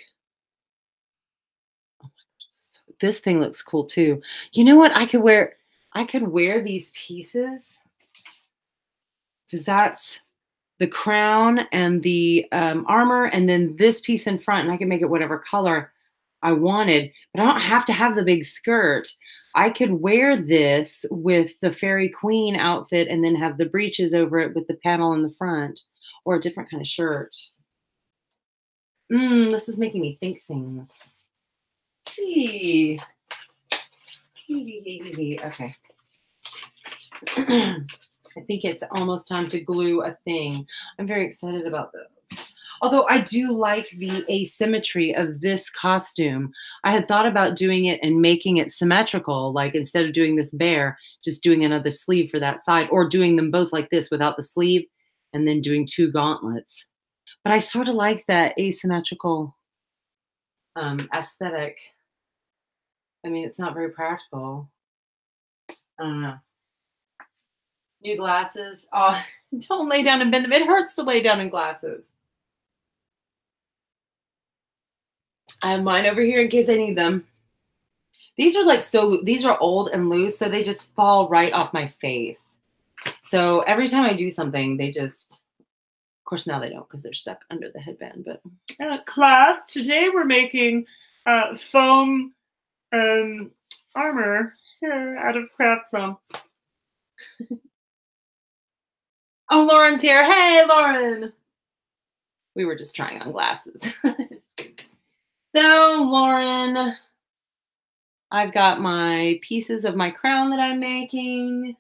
Oh my gosh, this thing looks cool too. You know what? I could wear these pieces because that's the crown and the armor, and then this piece in front, and I can make it whatever color I wanted. But I don't have to have the big skirt. I could wear this with the Fairy Queen outfit and then have the breeches over it with the panel in the front. Or a different kind of shirt. This is making me think things. Okay. I think it's almost time to glue a thing. I'm very excited about this. Although I do like the asymmetry of this costume. I had thought about doing it and making it symmetrical, like instead of doing this bare, just doing another sleeve for that side, or doing them both like this without the sleeve, and then doing 2 gauntlets. But I sort of like that asymmetrical aesthetic. I mean, it's not very practical. I don't know. New glasses. Oh, don't lay down and bend them. It hurts to lay down in glasses. I have mine over here in case I need them. These are these are old and loose, so they just fall right off my face. So every time I do something, they just, of course now they don't because they're stuck under the headband, but. Class, today we're making foam armor here out of craft foam. Oh, Lauren's here. Hey, Lauren. We were just trying on glasses. So, Lauren, I've got my pieces of my crown that I'm making.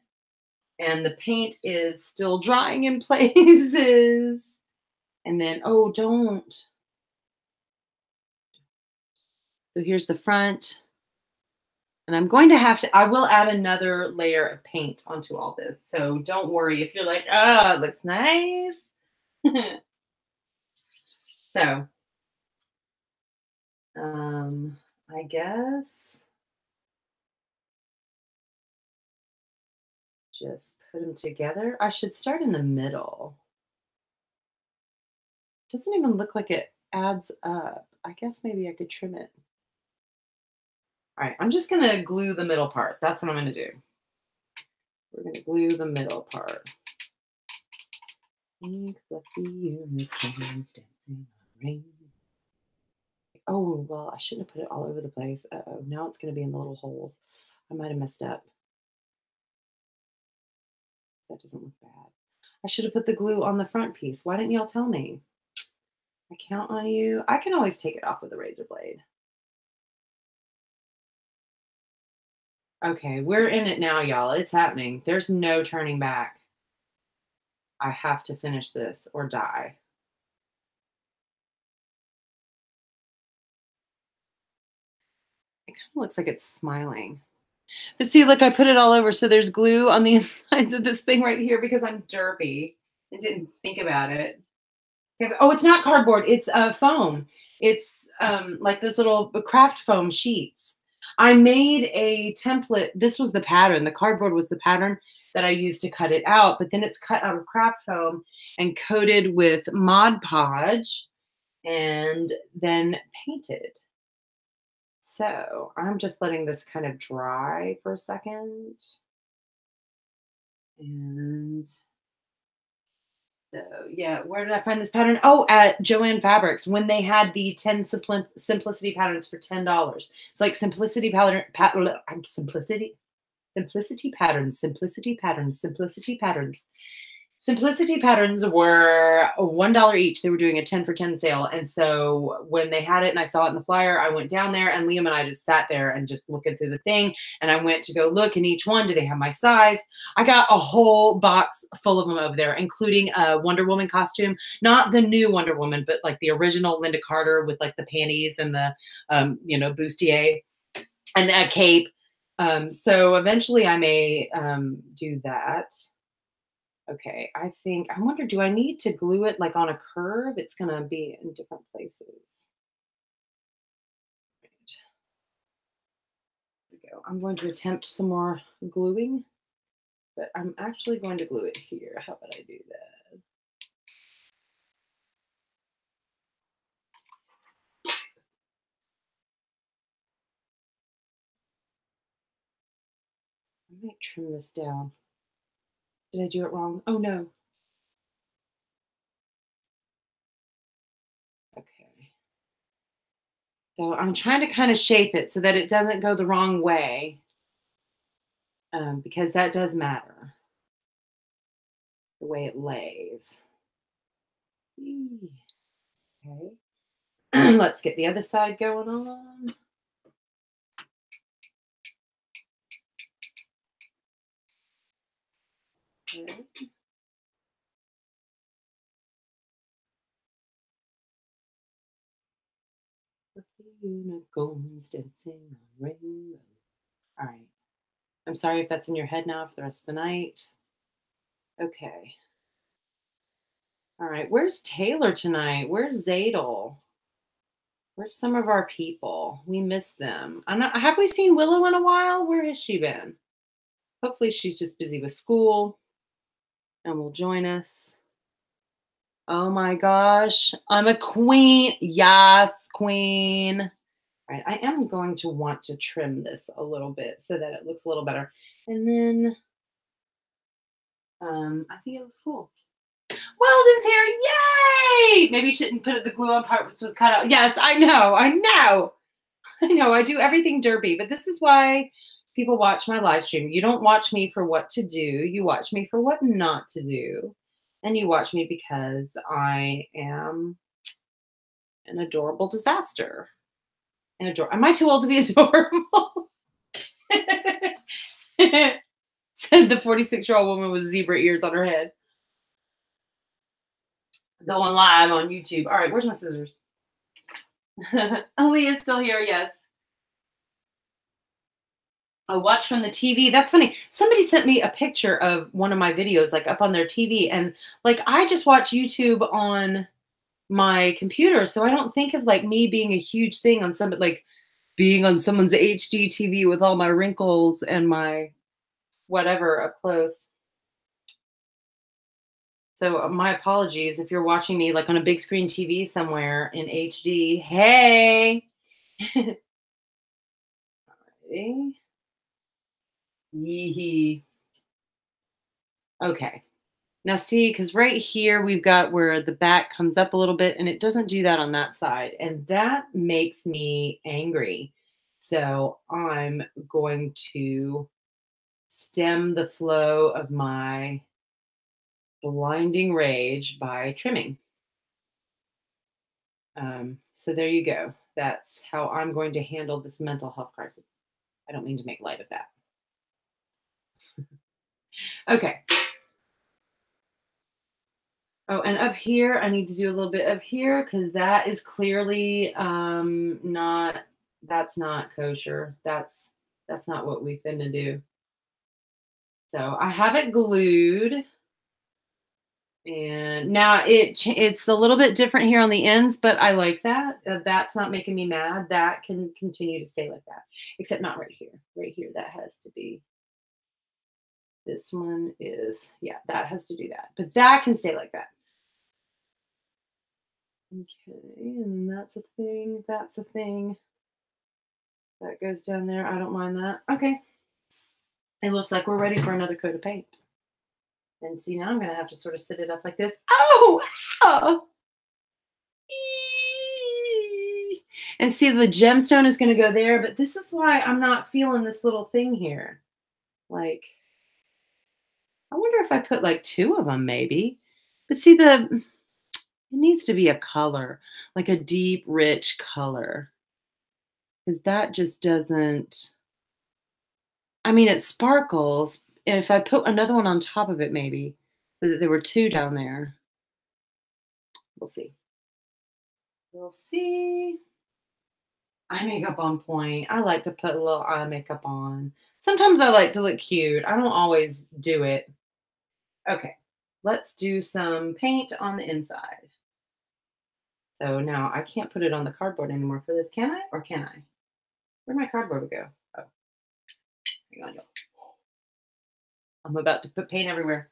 And the paint is still drying in places. And then, oh, don't. So here's the front. And I'm going to I will add another layer of paint onto all this. So don't worry if you're like, oh, it looks nice. So, I guess. Just put them together. I should start in the middle. Doesn't even look like it adds up. I guess maybe I could trim it. All right, I'm just gonna glue the middle part. That's what I'm gonna do. We're gonna glue the middle part. Pink fluffy unicorns dancing on rain. Oh, well, I shouldn't have put it all over the place. Uh-oh, now it's gonna be in the little holes. I might have messed up. That doesn't look bad. I should have put the glue on the front piece. Why didn't y'all tell me? I count on you. I can always take it off with a razor blade. Okay, we're in it now, y'all. It's happening. There's no turning back. I have to finish this or die. It kind of looks like it's smiling. But see, look, I put it all over, so there's glue on the insides of this thing right here because I'm derpy and didn't think about it. Okay, oh, it's not cardboard. It's foam. It's like those little craft foam sheets. I made a template. This was the pattern. The cardboard was the pattern that I used to cut it out, but then it's cut out of craft foam and coated with Mod Podge and then painted. So I'm just letting this kind of dry for a second. And so, yeah, where did I find this pattern? Oh, at Joann Fabrics when they had the 10 simplicity patterns for $10. It's like simplicity pattern, simplicity patterns, simplicity patterns, simplicity patterns. Simplicity patterns were $1 each. They were doing a 10 for 10 sale. And so when they had it and I saw it in the flyer, I went down there and Liam and I just sat there and just looking through the thing. And I went to go look in each one. Do they have my size? I got a whole box full of them over there, including a Wonder Woman costume. Not the new Wonder Woman, but like the original Linda Carter with like the panties and the, bustier and a cape. So eventually I may do that. Okay, I wonder, do I need to glue it like on a curve? It's going to be in different places. Right. There we go. I'm going to attempt some more gluing, but I'm actually going to glue it here. How about I do that? I might trim this down. Did I do it wrong? Oh, no. Okay. So I'm trying to kind of shape it so that it doesn't go the wrong way, because that does matter, the way it lays. Okay. Let's get the other side going on. Okay. Unicorns dancing on rainbow. All right. I'm sorry if that's in your head now for the rest of the night. Okay. All right. Where's Taylor tonight? Where's Zadel? Where's some of our people? We miss them. Have we seen Willow in a while? Where has she been? Hopefully she's just busy with school and will join us. Oh my gosh. I'm a queen. Yes, queen. All right, I am going to want to trim this a little bit so that it looks a little better. And then I think it looks cool. Weldon's here. Yay! Maybe you shouldn't put the glue on parts with cutout. Yes, I know. I do everything derpy, but this is why people watch my live stream. You don't watch me for what to do. You watch me for what not to do. And you watch me because I am an adorable disaster. Am I too old to be adorable? Said the 46-year-old woman with zebra ears on her head. Going live on YouTube. All right, where's my scissors? Aaliyah's still here, yes. I watched from the TV. That's funny. Somebody sent me a picture of one of my videos, like up on their TV. And like, I just watch YouTube on my computer. So I don't think of like me being a huge thing on somebody, like being on someone's HD TV with all my wrinkles and my whatever up close. So my apologies if you're watching me like on a big screen TV somewhere in HD. Hey. All right. Okay. Yee. Okay. Now see, because right here we've got where the back comes up a little bit and it doesn't do that on that side. And that makes me angry. So I'm going to stem the flow of my blinding rage by trimming. So there you go. That's how I'm going to handle this mental health crisis. I don't mean to make light of that. Okay. Oh, and up here, I need to do a little bit up here because that is clearly not, that's not kosher. That's not what we've been to do. So I have it glued. And now it's a little bit different here on the ends, but I like that. That's not making me mad. That can continue to stay like that, except not right here. Right here, that has to be. This one is, yeah, that has to do that. But that can stay like that. Okay, and that's a thing. That's a thing. That goes down there. I don't mind that. Okay. It looks like we're ready for another coat of paint. And see, now I'm going to have to sort of sit it up like this. Oh, wow. And see, the gemstone is going to go there, but this is why I'm not feeling this little thing here. Like, I wonder if I put like 2 of them maybe. But see, it needs to be a color, like a deep, rich color. Because that just doesn't, I mean, it sparkles. And if I put another one on top of it, maybe, but there were 2 down there. We'll see. We'll see. Eye makeup on point. I like to put a little eye makeup on. Sometimes I like to look cute. I don't always do it. Okay, let's do some paint on the inside. So now I can't put it on the cardboard anymore for this, can I? Or can I? Where'd my cardboard go? Oh, hang on, y'all. I'm about to put paint everywhere.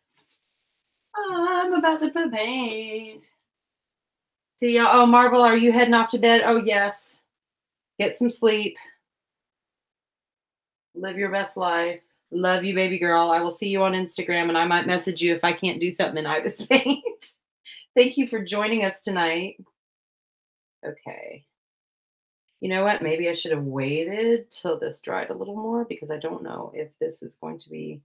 I'm about to put paint. See y'all. Oh, Marvel, are you heading off to bed? Oh, yes. Get some sleep. Live your best life. Love you, baby girl. I will see you on Instagram, and I might message you if I can't do something in Ibis Paint. Thank you for joining us tonight. Okay. You know what? Maybe I should have waited till this dried a little more because I don't know if this is going to be,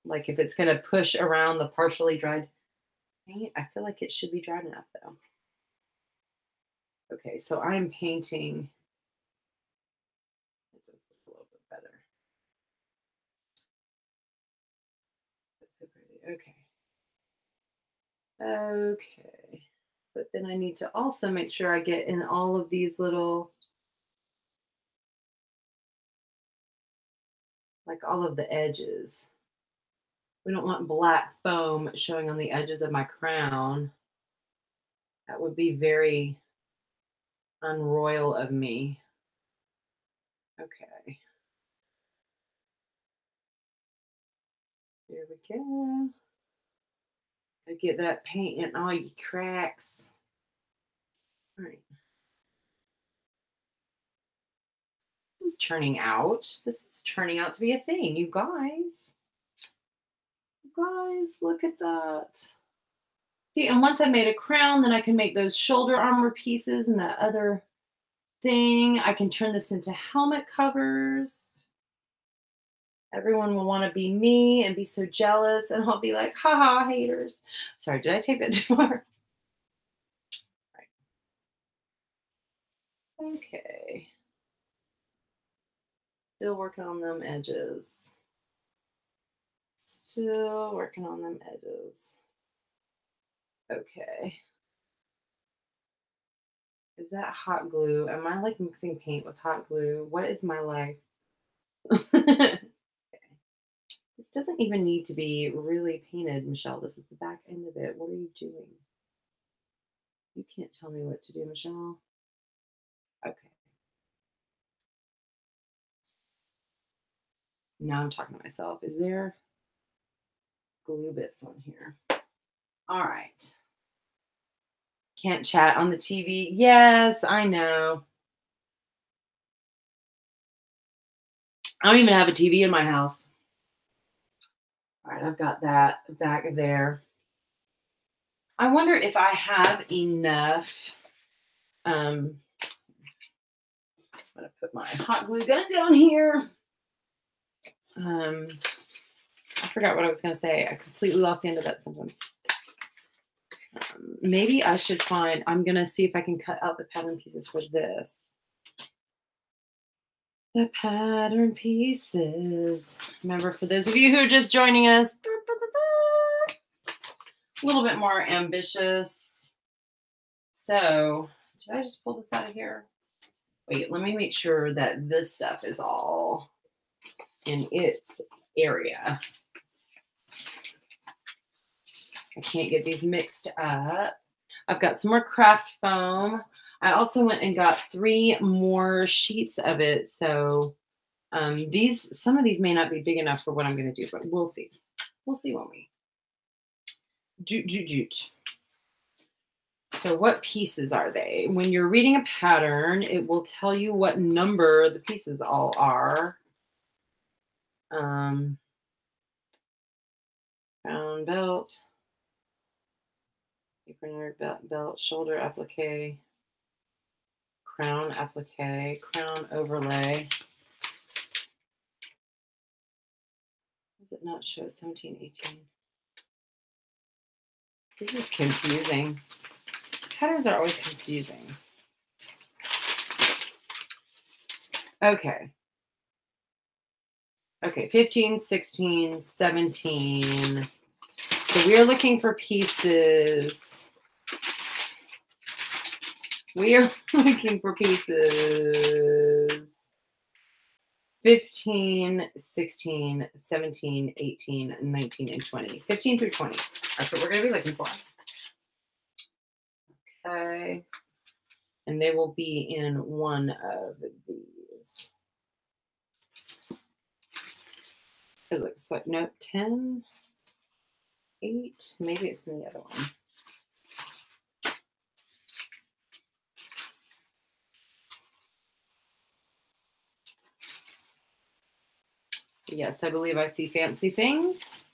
like, if it's going to push around the partially dried paint. I feel like it should be dried enough, though. Okay, so I'm painting. It does look a little bit better. That's so pretty. Okay. Okay. But then I need to also make sure I get in all of these little, like all of the edges. We don't want black foam showing on the edges of my crown. That would be very unroyal of me. Okay. Here we go. I get that paint in all your cracks. All right. This is turning out. This is turning out to be a thing, you guys. You guys, look at that. See, and once I made a crown, then I can make those shoulder armor pieces and that other thing. I can turn this into helmet covers. Everyone will want to be me and be so jealous, and I'll be like, haha, haters. Sorry, did I take that too far? Right. Okay. Still working on them edges. Still working on them edges. Okay. Is that hot glue? Am I like mixing paint with hot glue? What is my life? Okay. This doesn't even need to be really painted, Michelle. This is the back end of it. What are you doing? You can't tell me what to do, Michelle. Okay. Now I'm talking to myself. Is there glue bits on here? All right. Can't chat on the TV. Yes, I know. I don't even have a TV in my house. All right, I've got that back there. I wonder if I have enough. I'm going to put my hot glue gun down here. I forgot what I was going to say. I completely lost the end of that sentence. Maybe I should find, I'm going to see if I can cut out the pattern pieces for this. The pattern pieces. Remember, for those of you who are just joining us, a little bit more ambitious. So, did I just pull this out of here? Wait, let me make sure that this stuff is all in its area. I can't get these mixed up. I've got some more craft foam. I also went and got 3 more sheets of it. So some of these may not be big enough for what I'm going to do, but we'll see. We'll see when we joot. So what pieces are they? When you're reading a pattern, it will tell you what number the pieces all are. Crown belt, apron belt, shoulder applique, crown applique, crown overlay. Does it not show 17, 18? This is confusing. Patterns are always confusing. Okay. Okay, 15, 16, 17. So we are looking for pieces. We are looking for pieces 15, 16, 17, 18, 19, and 20. 15 through 20. That's what we're going to be looking for. Okay. And they will be in one of these. It looks like, nope, 10, 8, maybe it's in the other one. Yes, I believe I see fancy things.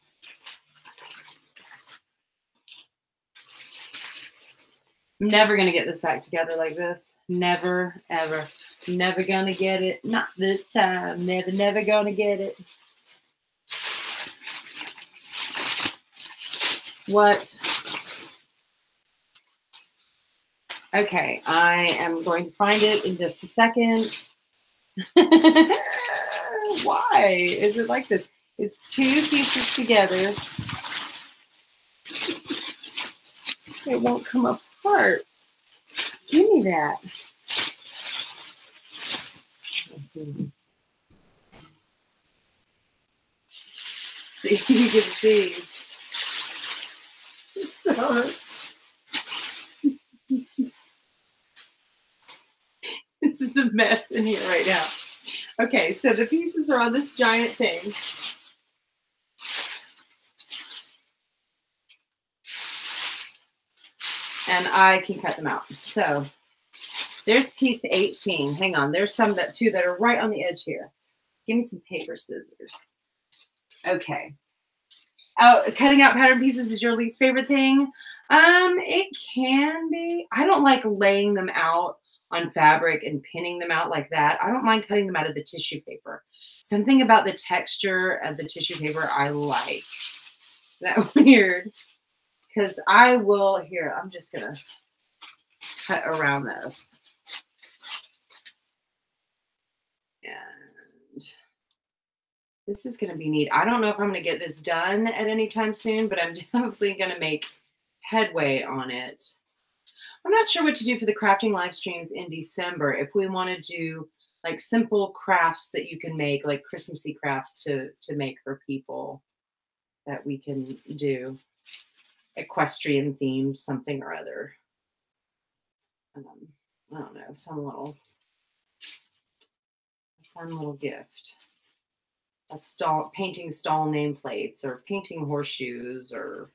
I'm never going to get this back together like this. Never, ever. Never going to get it. Not this time. Never, never going to get it. What? Okay, I am going to find it in just a second. Why is it like this? It's 2 pieces together. It won't come apart. Give me that. See, you can see. This is a mess in here right now. Okay, so the pieces are on this giant thing. And I can cut them out. So there's piece 18. Hang on, there's some that too that are right on the edge here. Give me some paper scissors. Okay. Oh, cutting out pattern pieces is your least favorite thing? It can be. I don't like laying them out on fabric and pinning them out like that. I don't mind cutting them out of the tissue paper. Something about the texture of the tissue paper I like. Is that weird? Because I will, here, I'm just going to cut around this. And this is going to be neat. I don't know if I'm going to get this done at any time soon, but I'm definitely going to make headway on it. I'm not sure what to do for the crafting live streams in December. If we want to do like simple crafts that you can make, like Christmassy crafts to make for people that we can do. Equestrian themed something or other. I don't know, some little fun little gift. A stall, painting stall nameplates or painting horseshoes or,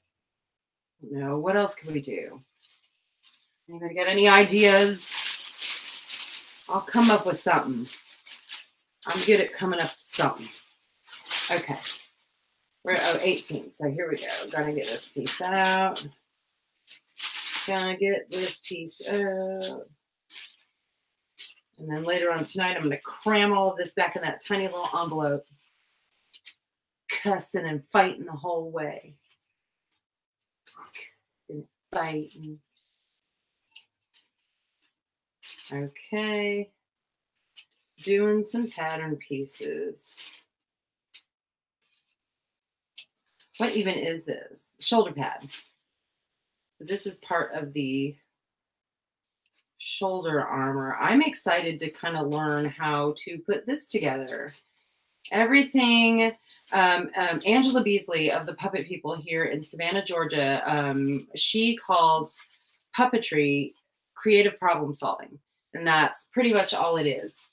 you know, what else could we do? Anybody got any ideas? I'll come up with something. I'm good at coming up with something. Okay. We're at 18. So here we go. Gonna get this piece out. Gonna get this piece out. And then later on tonight, I'm gonna cram all of this back in that tiny little envelope. Cussing and fighting the whole way. And fighting. Okay. Doing some pattern pieces. What even is this? Shoulder pad. So this is part of the shoulder armor. I'm excited to kind of learn how to put this together. Everything, Angela Beasley of the Puppet People here in Savannah, Georgia, she calls puppetry creative problem solving. And that's pretty much all it is.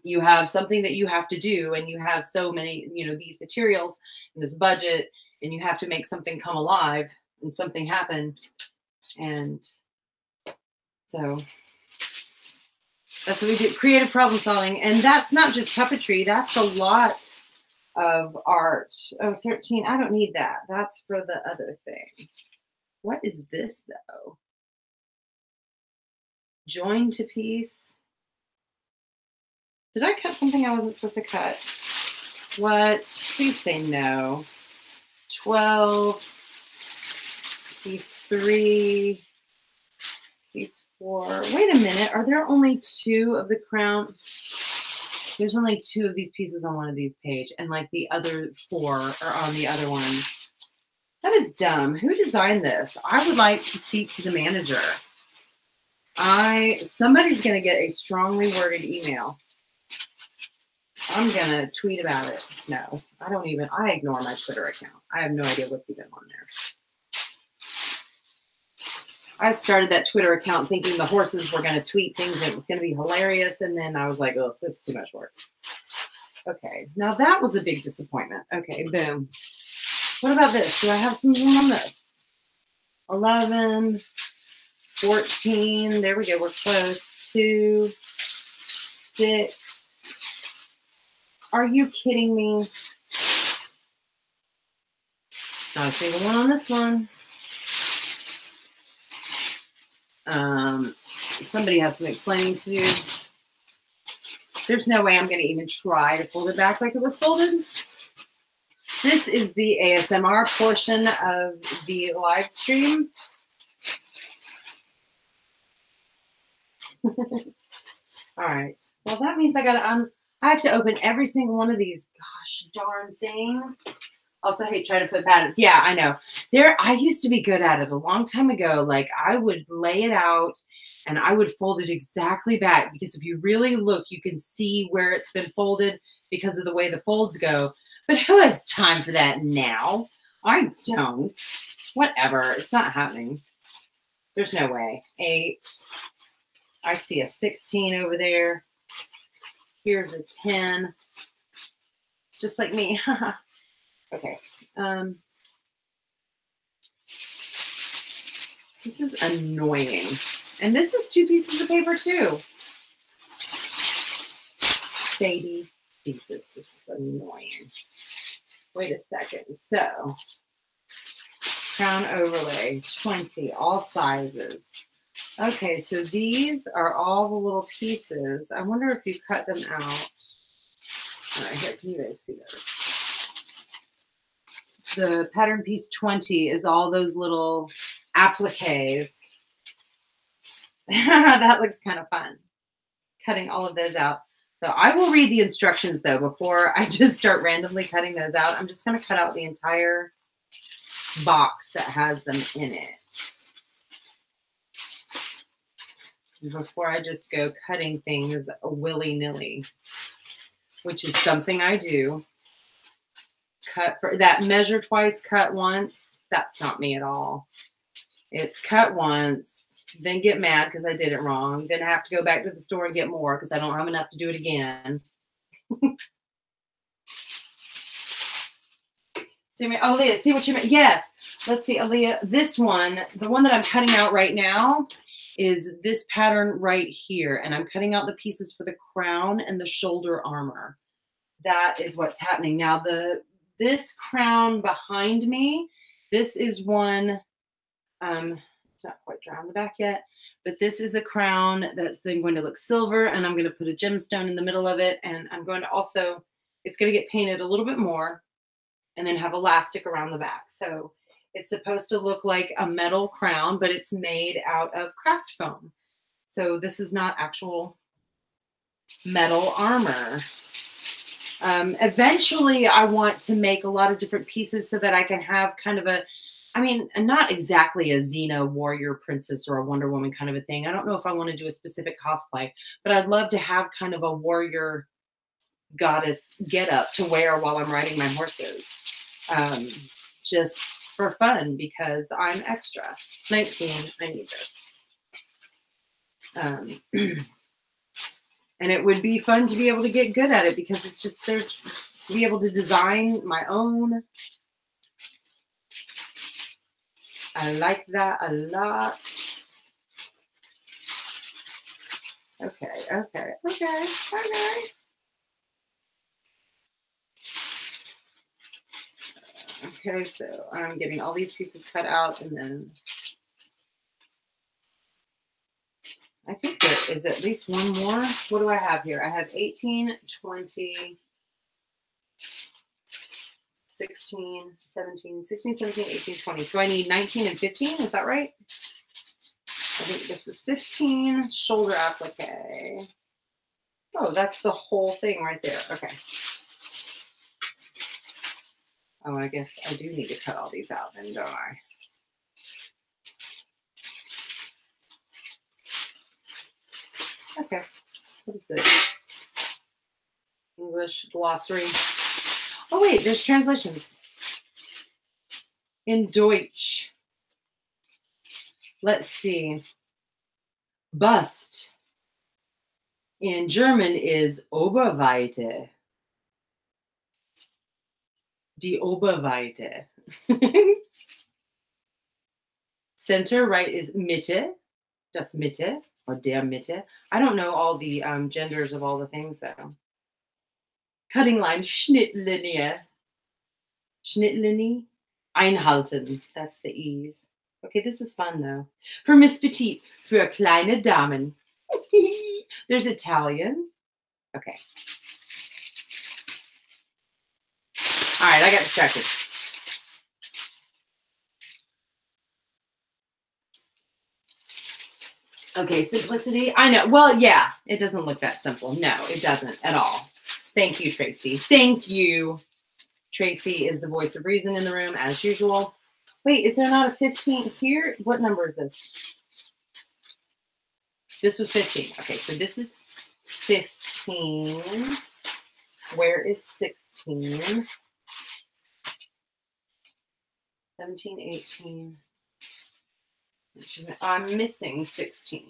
You have something that you have to do, and you have so many, these materials and this budget, and you have to make something come alive and something happen. And so that's what we do, creative problem solving. And that's not just puppetry. That's a lot of art. Oh, 13. I don't need that. That's for the other thing. What is this, though? Join to piece. Did I cut something I wasn't supposed to cut? What? Please say no. 12. Piece 3. Piece 4. Wait a minute. Are there only 2 of the crown? There's only 2 of these pieces on one of these pages, and like the other 4 are on the other one. That is dumb. Who designed this? I would like to speak to the manager. Somebody's going to get a strongly worded email. I'm going to tweet about it. No, I ignore my Twitter account. I have no idea what's even on there. I started that Twitter account thinking the horses were going to tweet things and it was going to be hilarious. And then I was like, oh, this is too much work. Okay, now that was a big disappointment. Okay, boom. What about this? Do I have some room on this? 11, 14. There we go. We're close. 2, 6. Are you kidding me? Not a single one on this one. Somebody has some explaining to do. There's no way I'm going to even try to fold it back like it was folded. This is the ASMR portion of the live stream. All right. Well, that means I have to open every single one of these gosh darn things. Also hate trying to put patterns. Yeah, I know. I used to be good at it a long time ago. Like I would lay it out and I would fold it exactly back, because if you really look, you can see where it's been folded because of the way the folds go. But who has time for that now? I don't. Whatever. It's not happening. There's no way. 8. I see a 16 over there. Here's a 10. Just like me. Okay. This is annoying. And this is 2 pieces of paper too. Baby pieces. This is annoying. Wait a second. So, crown overlay, 20, all sizes. Okay, so these are all the little pieces. I wonder if you cut them out. All right, here, can you guys see this? The pattern piece 20 is all those little appliques. That looks kind of fun. Cutting all of those out. So I will read the instructions though before I just start randomly cutting those out. I'm just going to cut out the entire box that has them in it before I just go cutting things willy-nilly, which is something I do. Cut for that, measure twice, cut once. That's not me at all. It's cut once, then get mad because I did it wrong, then have to go back to the store and get more because I don't have enough to do it again. Oh, Leah, see what you meant. Yes. Let's see, Aaliyah. This one, the one that I'm cutting out right now, is this pattern right here. And I'm cutting out the pieces for the crown and the shoulder armor. That is what's happening. Now this crown behind me, this is one, it's not quite dry on the back yet, but this is a crown that's then going to look silver, and I'm going to put a gemstone in the middle of it. And I'm going to also, it's going to get painted a little bit more and then have elastic around the back. So it's supposed to look like a metal crown, but it's made out of craft foam. So this is not actual metal armor. Eventually I want to make a lot of different pieces so that I can have kind of a, I mean, not exactly a Xena warrior princess or a Wonder Woman kind of a thing. I don't know if I want to do a specific cosplay, but I'd love to have kind of a warrior goddess get up to wear while I'm riding my horses. Just for fun, because I'm extra. 19, I need this. And it would be fun to be able to get good at it, because it's just, there's, to be able to design my own. I like that a lot. Okay. Okay, so I'm getting all these pieces cut out, and then I think there is at least one more. What do I have here? I have 18, 20, 16, 17, 16, 17, 18, 20. So I need 19 and 15. Is that right? I think this is 15. Shoulder applique. Oh, that's the whole thing right there. Okay. Oh, I guess I do need to cut all these out then, don't I? Okay. What is it? English glossary. Oh, wait, there's translations. In Deutsch. Let's see. Bust in German is Oberweite. Die Oberweite. Center, right, is Mitte. Das Mitte, or der Mitte. I don't know all the genders of all the things, though. Cutting line, Schnittlinie. Schnittlinie. Einhalten. That's the E's. Okay, this is fun, though. For Miss Petite, für kleine Damen. There's Italian. Okay. All right, I got distracted. Okay, simplicity. I know. Well, yeah, it doesn't look that simple. No, it doesn't at all. Thank you, Tracy. Thank you. Tracy is the voice of reason in the room, as usual. Wait, is there not a 15 here? What number is this? This was 15. Okay, so this is 15. Where is 16? 17, 18. I'm missing 16.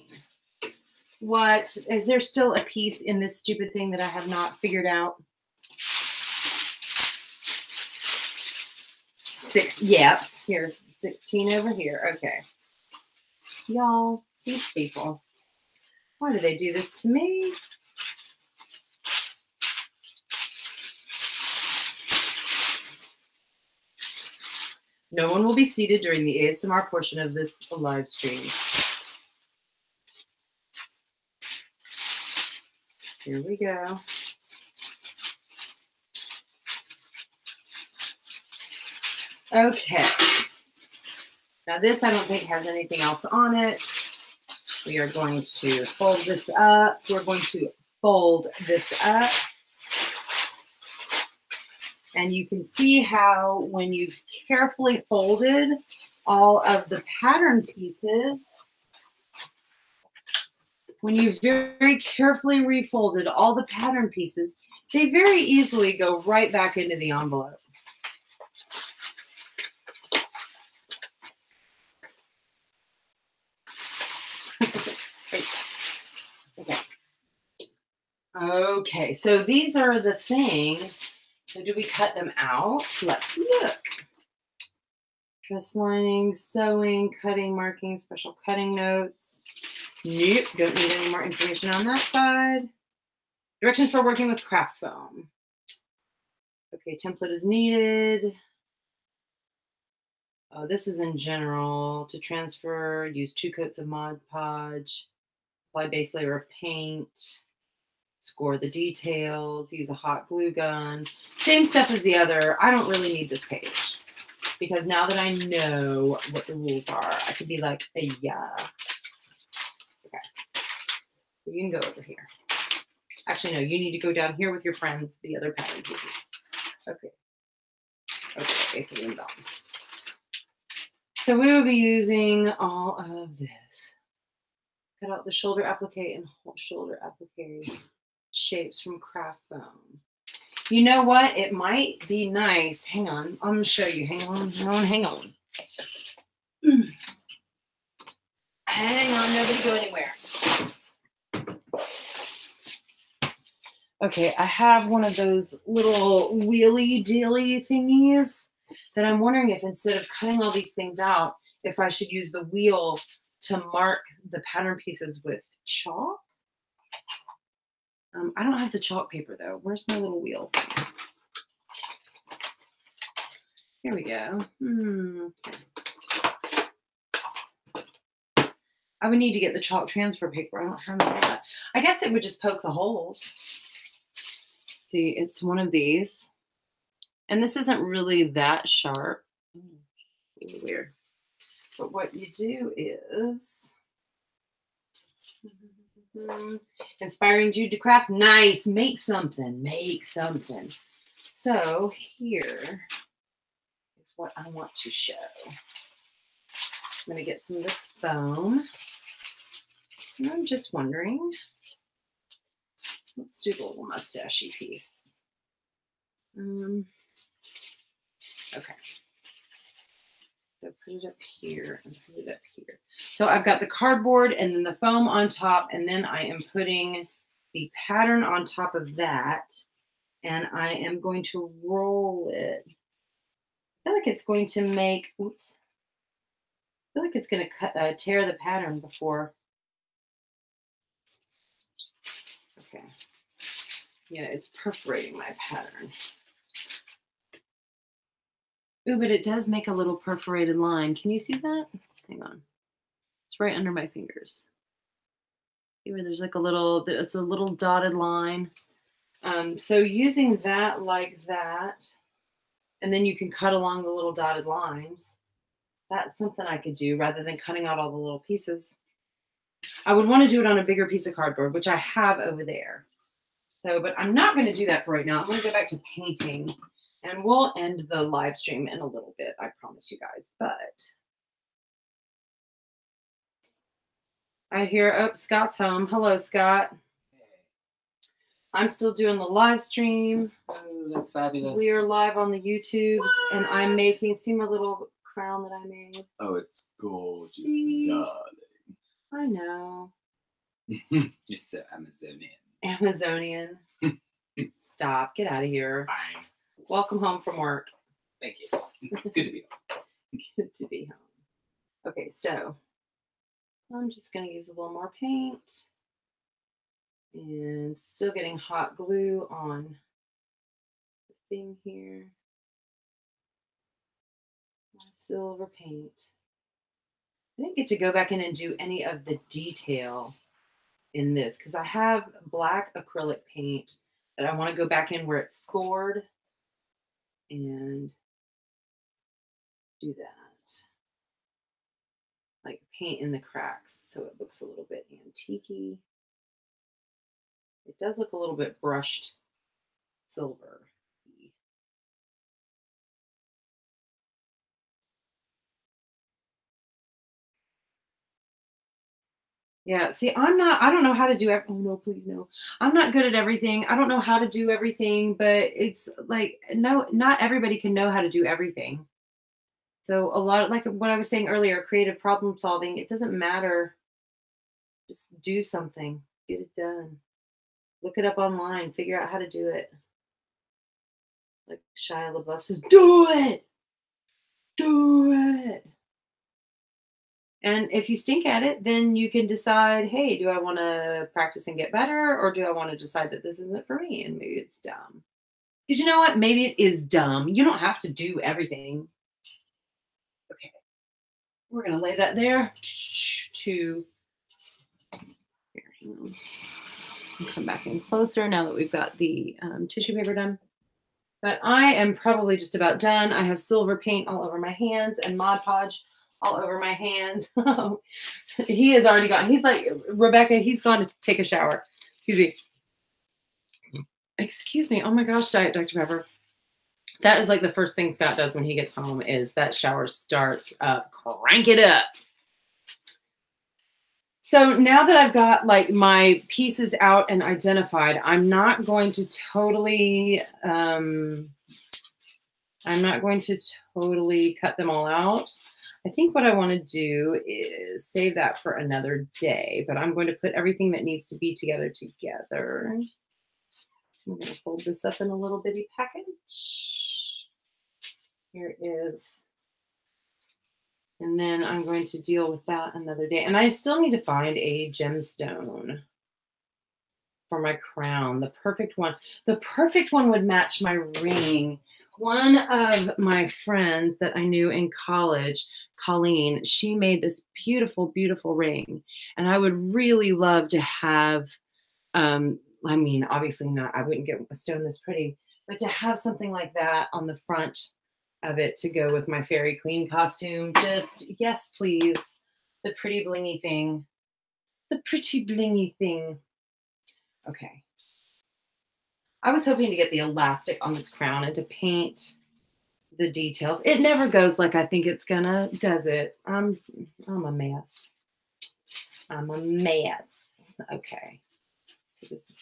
What? Is there still a piece in this stupid thing that I have not figured out? 6. Yeah, here's 16 over here. Okay. Y'all, these people. Why do they do this to me? No one will be seated during the ASMR portion of this live stream. Here we go. Okay. Now this I don't think has anything else on it. We are going to fold this up. We're going to fold this up. And you can see how when you've carefully folded all of the pattern pieces, when you've very carefully refolded all the pattern pieces, they very easily go right back into the envelope. Okay, so these are the things. So do we cut them out? Let's look. Dress lining, sewing, cutting, marking, special cutting notes. Nope, don't need any more information on that side. Directions for working with craft foam. Okay, template is needed. Oh, this is in general. To transfer, use 2 coats of Mod Podge. Apply base layer of paint. Score the details. Use a hot glue gun. Same stuff as the other. I don't really need this page. Because now that I know what the rules are, I could be like, yeah. Okay. So you can go over here. Actually, no, you need to go down here with your friends, the other pattern pieces. Okay. Okay, hold on. So we will be using all of this. Cut out the shoulder applique and shoulder applique shapes from craft foam. You know what? It might be nice. Hang on. I'm going to show you. Hang on. Hang on. Hang on. Nobody go anywhere. Okay, I have one of those little wheelie dealy thingies that I'm wondering if instead of cutting all these things out, if I should use the wheel to mark the pattern pieces with chalk. I don't have the chalk paper though. Where's my little wheel? Here we go. I would need to get the chalk transfer paper. I don't have any of that. I guess it would just poke the holes. See, it's one of these. And this isn't really that sharp. Really weird. But what you do is inspiring Jude to craft. Nice. Make something. Make something. So here is what I want to show. I'm going to get some of this foam. And I'm just wondering. Let's do the little mustachy piece. Okay. So put it up here and put it up here. So I've got the cardboard and then the foam on top, and then I am putting the pattern on top of that, and I am going to roll it. I feel like it's going to make, oops. I feel like it's going to tear the pattern before. Okay. Yeah, it's perforating my pattern. Ooh, but it does make a little perforated line. Can you see that? Hang on. It's right under my fingers. See where there's like a little, it's a little dotted line. So using that like that, and then you can cut along the little dotted lines. That's something I could do rather than cutting out all the little pieces. I would want to do it on a bigger piece of cardboard, which I have over there. So, but I'm not going to do that for right now. I'm going to go back to painting, and we'll end the live stream in a little bit. I promise you guys. But I hear, oh, Scott's home. Hello, Scott. I'm still doing the live stream. Oh, that's fabulous. We are live on the YouTube, and I'm making, see my little crown that I made? Oh, it's gorgeous, See? darling. I know. You're so Amazonian. Amazonian. Stop. Get out of here. Fine. Welcome home from work. Thank you. Good to be home. Good to be home. Okay, so I'm just going to use a little more paint. And still getting hot glue on the thing here. My silver paint. I didn't get to go back in and do any of the detail in this because I have black acrylic paint that I want to go back in where it's scored and do that. Like paint in the cracks so it looks a little bit antique-y. It does look a little bit brushed silver. Yeah, see, I don't know how to do, oh no, please no. I'm not good at everything. I don't know how to do everything, but it's like, no, not everybody can know how to do everything. So a lot, like what I was saying earlier, creative problem solving, it doesn't matter. Just do something, get it done. Look it up online, figure out how to do it. Like Shia LaBeouf says, do it! Do it! And if you stink at it, then you can decide, hey, do I want to practice and get better? Or do I want to decide that this isn't for me and maybe it's dumb? Because you know what? Maybe it is dumb. You don't have to do everything. Okay. We're going to lay that there to here. Hang on. Come back in closer now that we've got the tissue paper done. But I am probably just about done. I have silver paint all over my hands and Mod Podge all over my hands. He has already gone. He's like, Rebecca, he's gone to take a shower. Excuse me. Oh my gosh, Diet Dr. Pepper. That is like the first thing Scott does when he gets home is that shower starts up. Crank it up. So now that I've got like my pieces out and identified, I'm not going to totally cut them all out. I think what I want to do is save that for another day, but I'm going to put everything that needs to be together. I'm going to fold this up in a little bitty package. Here is, and then I'm going to deal with that another day. And I still need to find a gemstone for my crown, the perfect one. The perfect one would match my ring. One of my friends that I knew in college, Colleen, she made this beautiful, beautiful ring. And I would really love to have, I mean, obviously not, I wouldn't get a stone this pretty, but to have something like that on the front of it to go with my fairy queen costume. Just, yes, please. The pretty blingy thing. The pretty blingy thing. Okay. I was hoping to get the elastic on this crown and to paint the details. It never goes like I think it's gonna, does it? I'm a mess. I'm a mess. Okay. So this is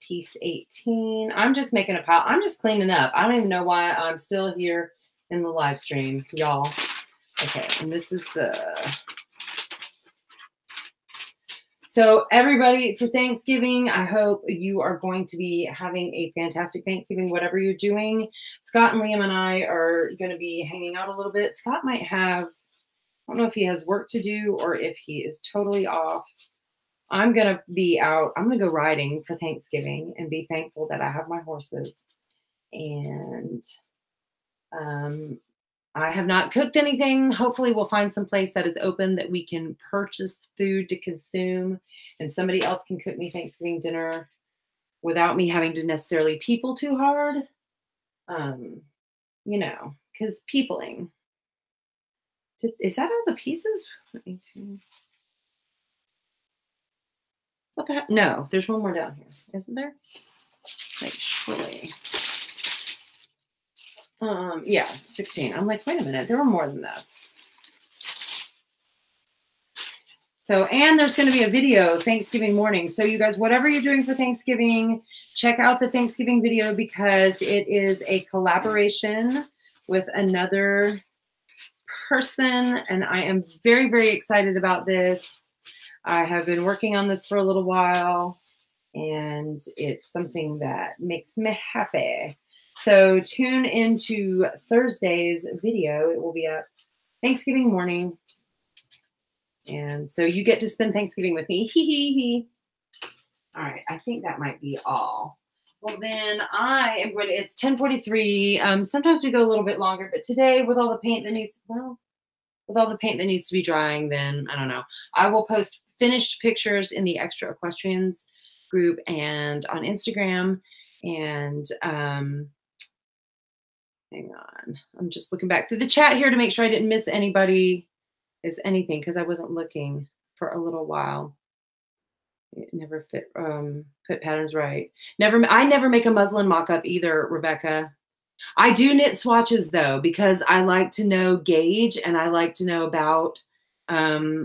piece 18. I'm just making a pile. I'm just cleaning up. I don't even know why I'm still here in the live stream, y'all. Okay, and this is the... So everybody, for Thanksgiving, I hope you are going to be having a fantastic Thanksgiving, whatever you're doing. Scott and Liam and I are going to be hanging out a little bit. Scott might have, I don't know if he has work to do or if he is totally off. I'm going to be out. I'm going to go riding for Thanksgiving and be thankful that I have my horses. And I have not cooked anything. Hopefully we'll find some place that is open that we can purchase food to consume and somebody else can cook me Thanksgiving dinner without me having to necessarily people too hard. You know, because peopling. Is that all the pieces? What the heck? No, there's one more down here. Isn't there? Like, surely. Yeah, 16. I'm like, wait a minute, there were more than this. So, and there's going to be a video Thanksgiving morning. So you guys, whatever you're doing for Thanksgiving, check out the Thanksgiving video because it is a collaboration with another person. And I am very, very excited about this. I have been working on this for a little while and it's something that makes me happy. So tune into Thursday's video. It will be up Thanksgiving morning. And so you get to spend Thanksgiving with me. Hee hee hee. All right. I think that might be all. Well, then I am going to, it's 10:43. Sometimes we go a little bit longer, but today with all the paint that needs, well, with all the paint that needs to be drying, then I don't know. I will post finished pictures in the Extra Equestrians group and on Instagram. And, hang on. I'm just looking back through the chat here to make sure I didn't miss anybody as anything because I wasn't looking for a little while. It never fit, put patterns right. I never make a muslin mock-up either, Rebecca. I do knit swatches though, because I like to know gauge and I like to know about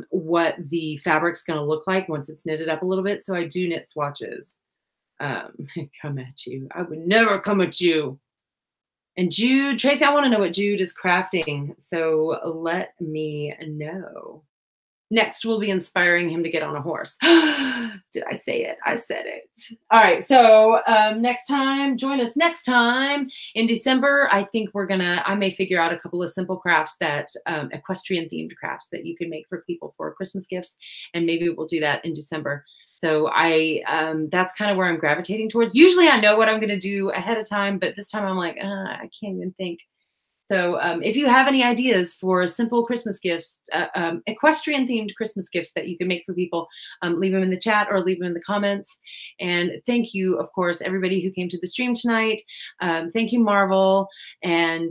what the fabric's going to look like once it's knitted up a little bit. So I do knit swatches. Come at you. I would never come at you. And Jude, Tracy, I want to know what Jude is crafting. So let me know. Next, we'll be inspiring him to get on a horse. Did I say it? I said it. All right. So next time, join us next time in December. I think I may figure out a couple of simple crafts that equestrian themed crafts that you can make for people for Christmas gifts. And maybe we'll do that in December. So that's kind of where I'm gravitating towards. Usually I know what I'm going to do ahead of time, but this time I'm like, I can't even think. So if you have any ideas for simple Christmas gifts, equestrian themed Christmas gifts that you can make for people, leave them in the chat or leave them in the comments. And thank you, of course, everybody who came to the stream tonight. Thank you, Marvel. And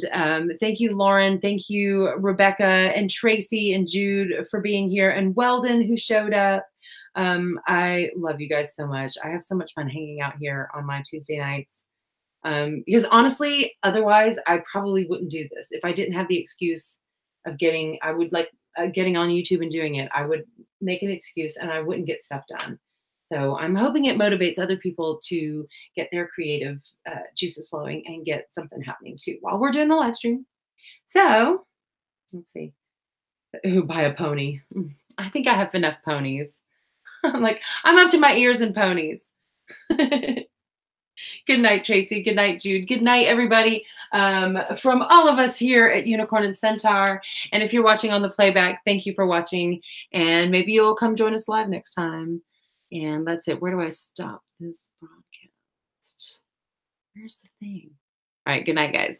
thank you, Lauren. Thank you, Rebecca and Tracy and Jude for being here, and Weldon who showed up. I love you guys so much. I have so much fun hanging out here on my Tuesday nights. Because honestly, otherwise, I probably wouldn't do this. If I didn't have the excuse of getting on YouTube and doing it, I would make an excuse and I wouldn't get stuff done. So I'm hoping it motivates other people to get their creative juices flowing and get something happening too while we're doing the live stream. So let's see. Ooh, buy a pony. I think I have enough ponies. I'm up to my ears in ponies. Good night, Tracy. Good night, Jude. Good night, everybody. From all of us here at Unicorn and Centaur. And if you're watching on the playback, thank you for watching. And maybe you'll come join us live next time. And that's it. Where do I stop this broadcast? Where's the thing? All right. Good night, guys.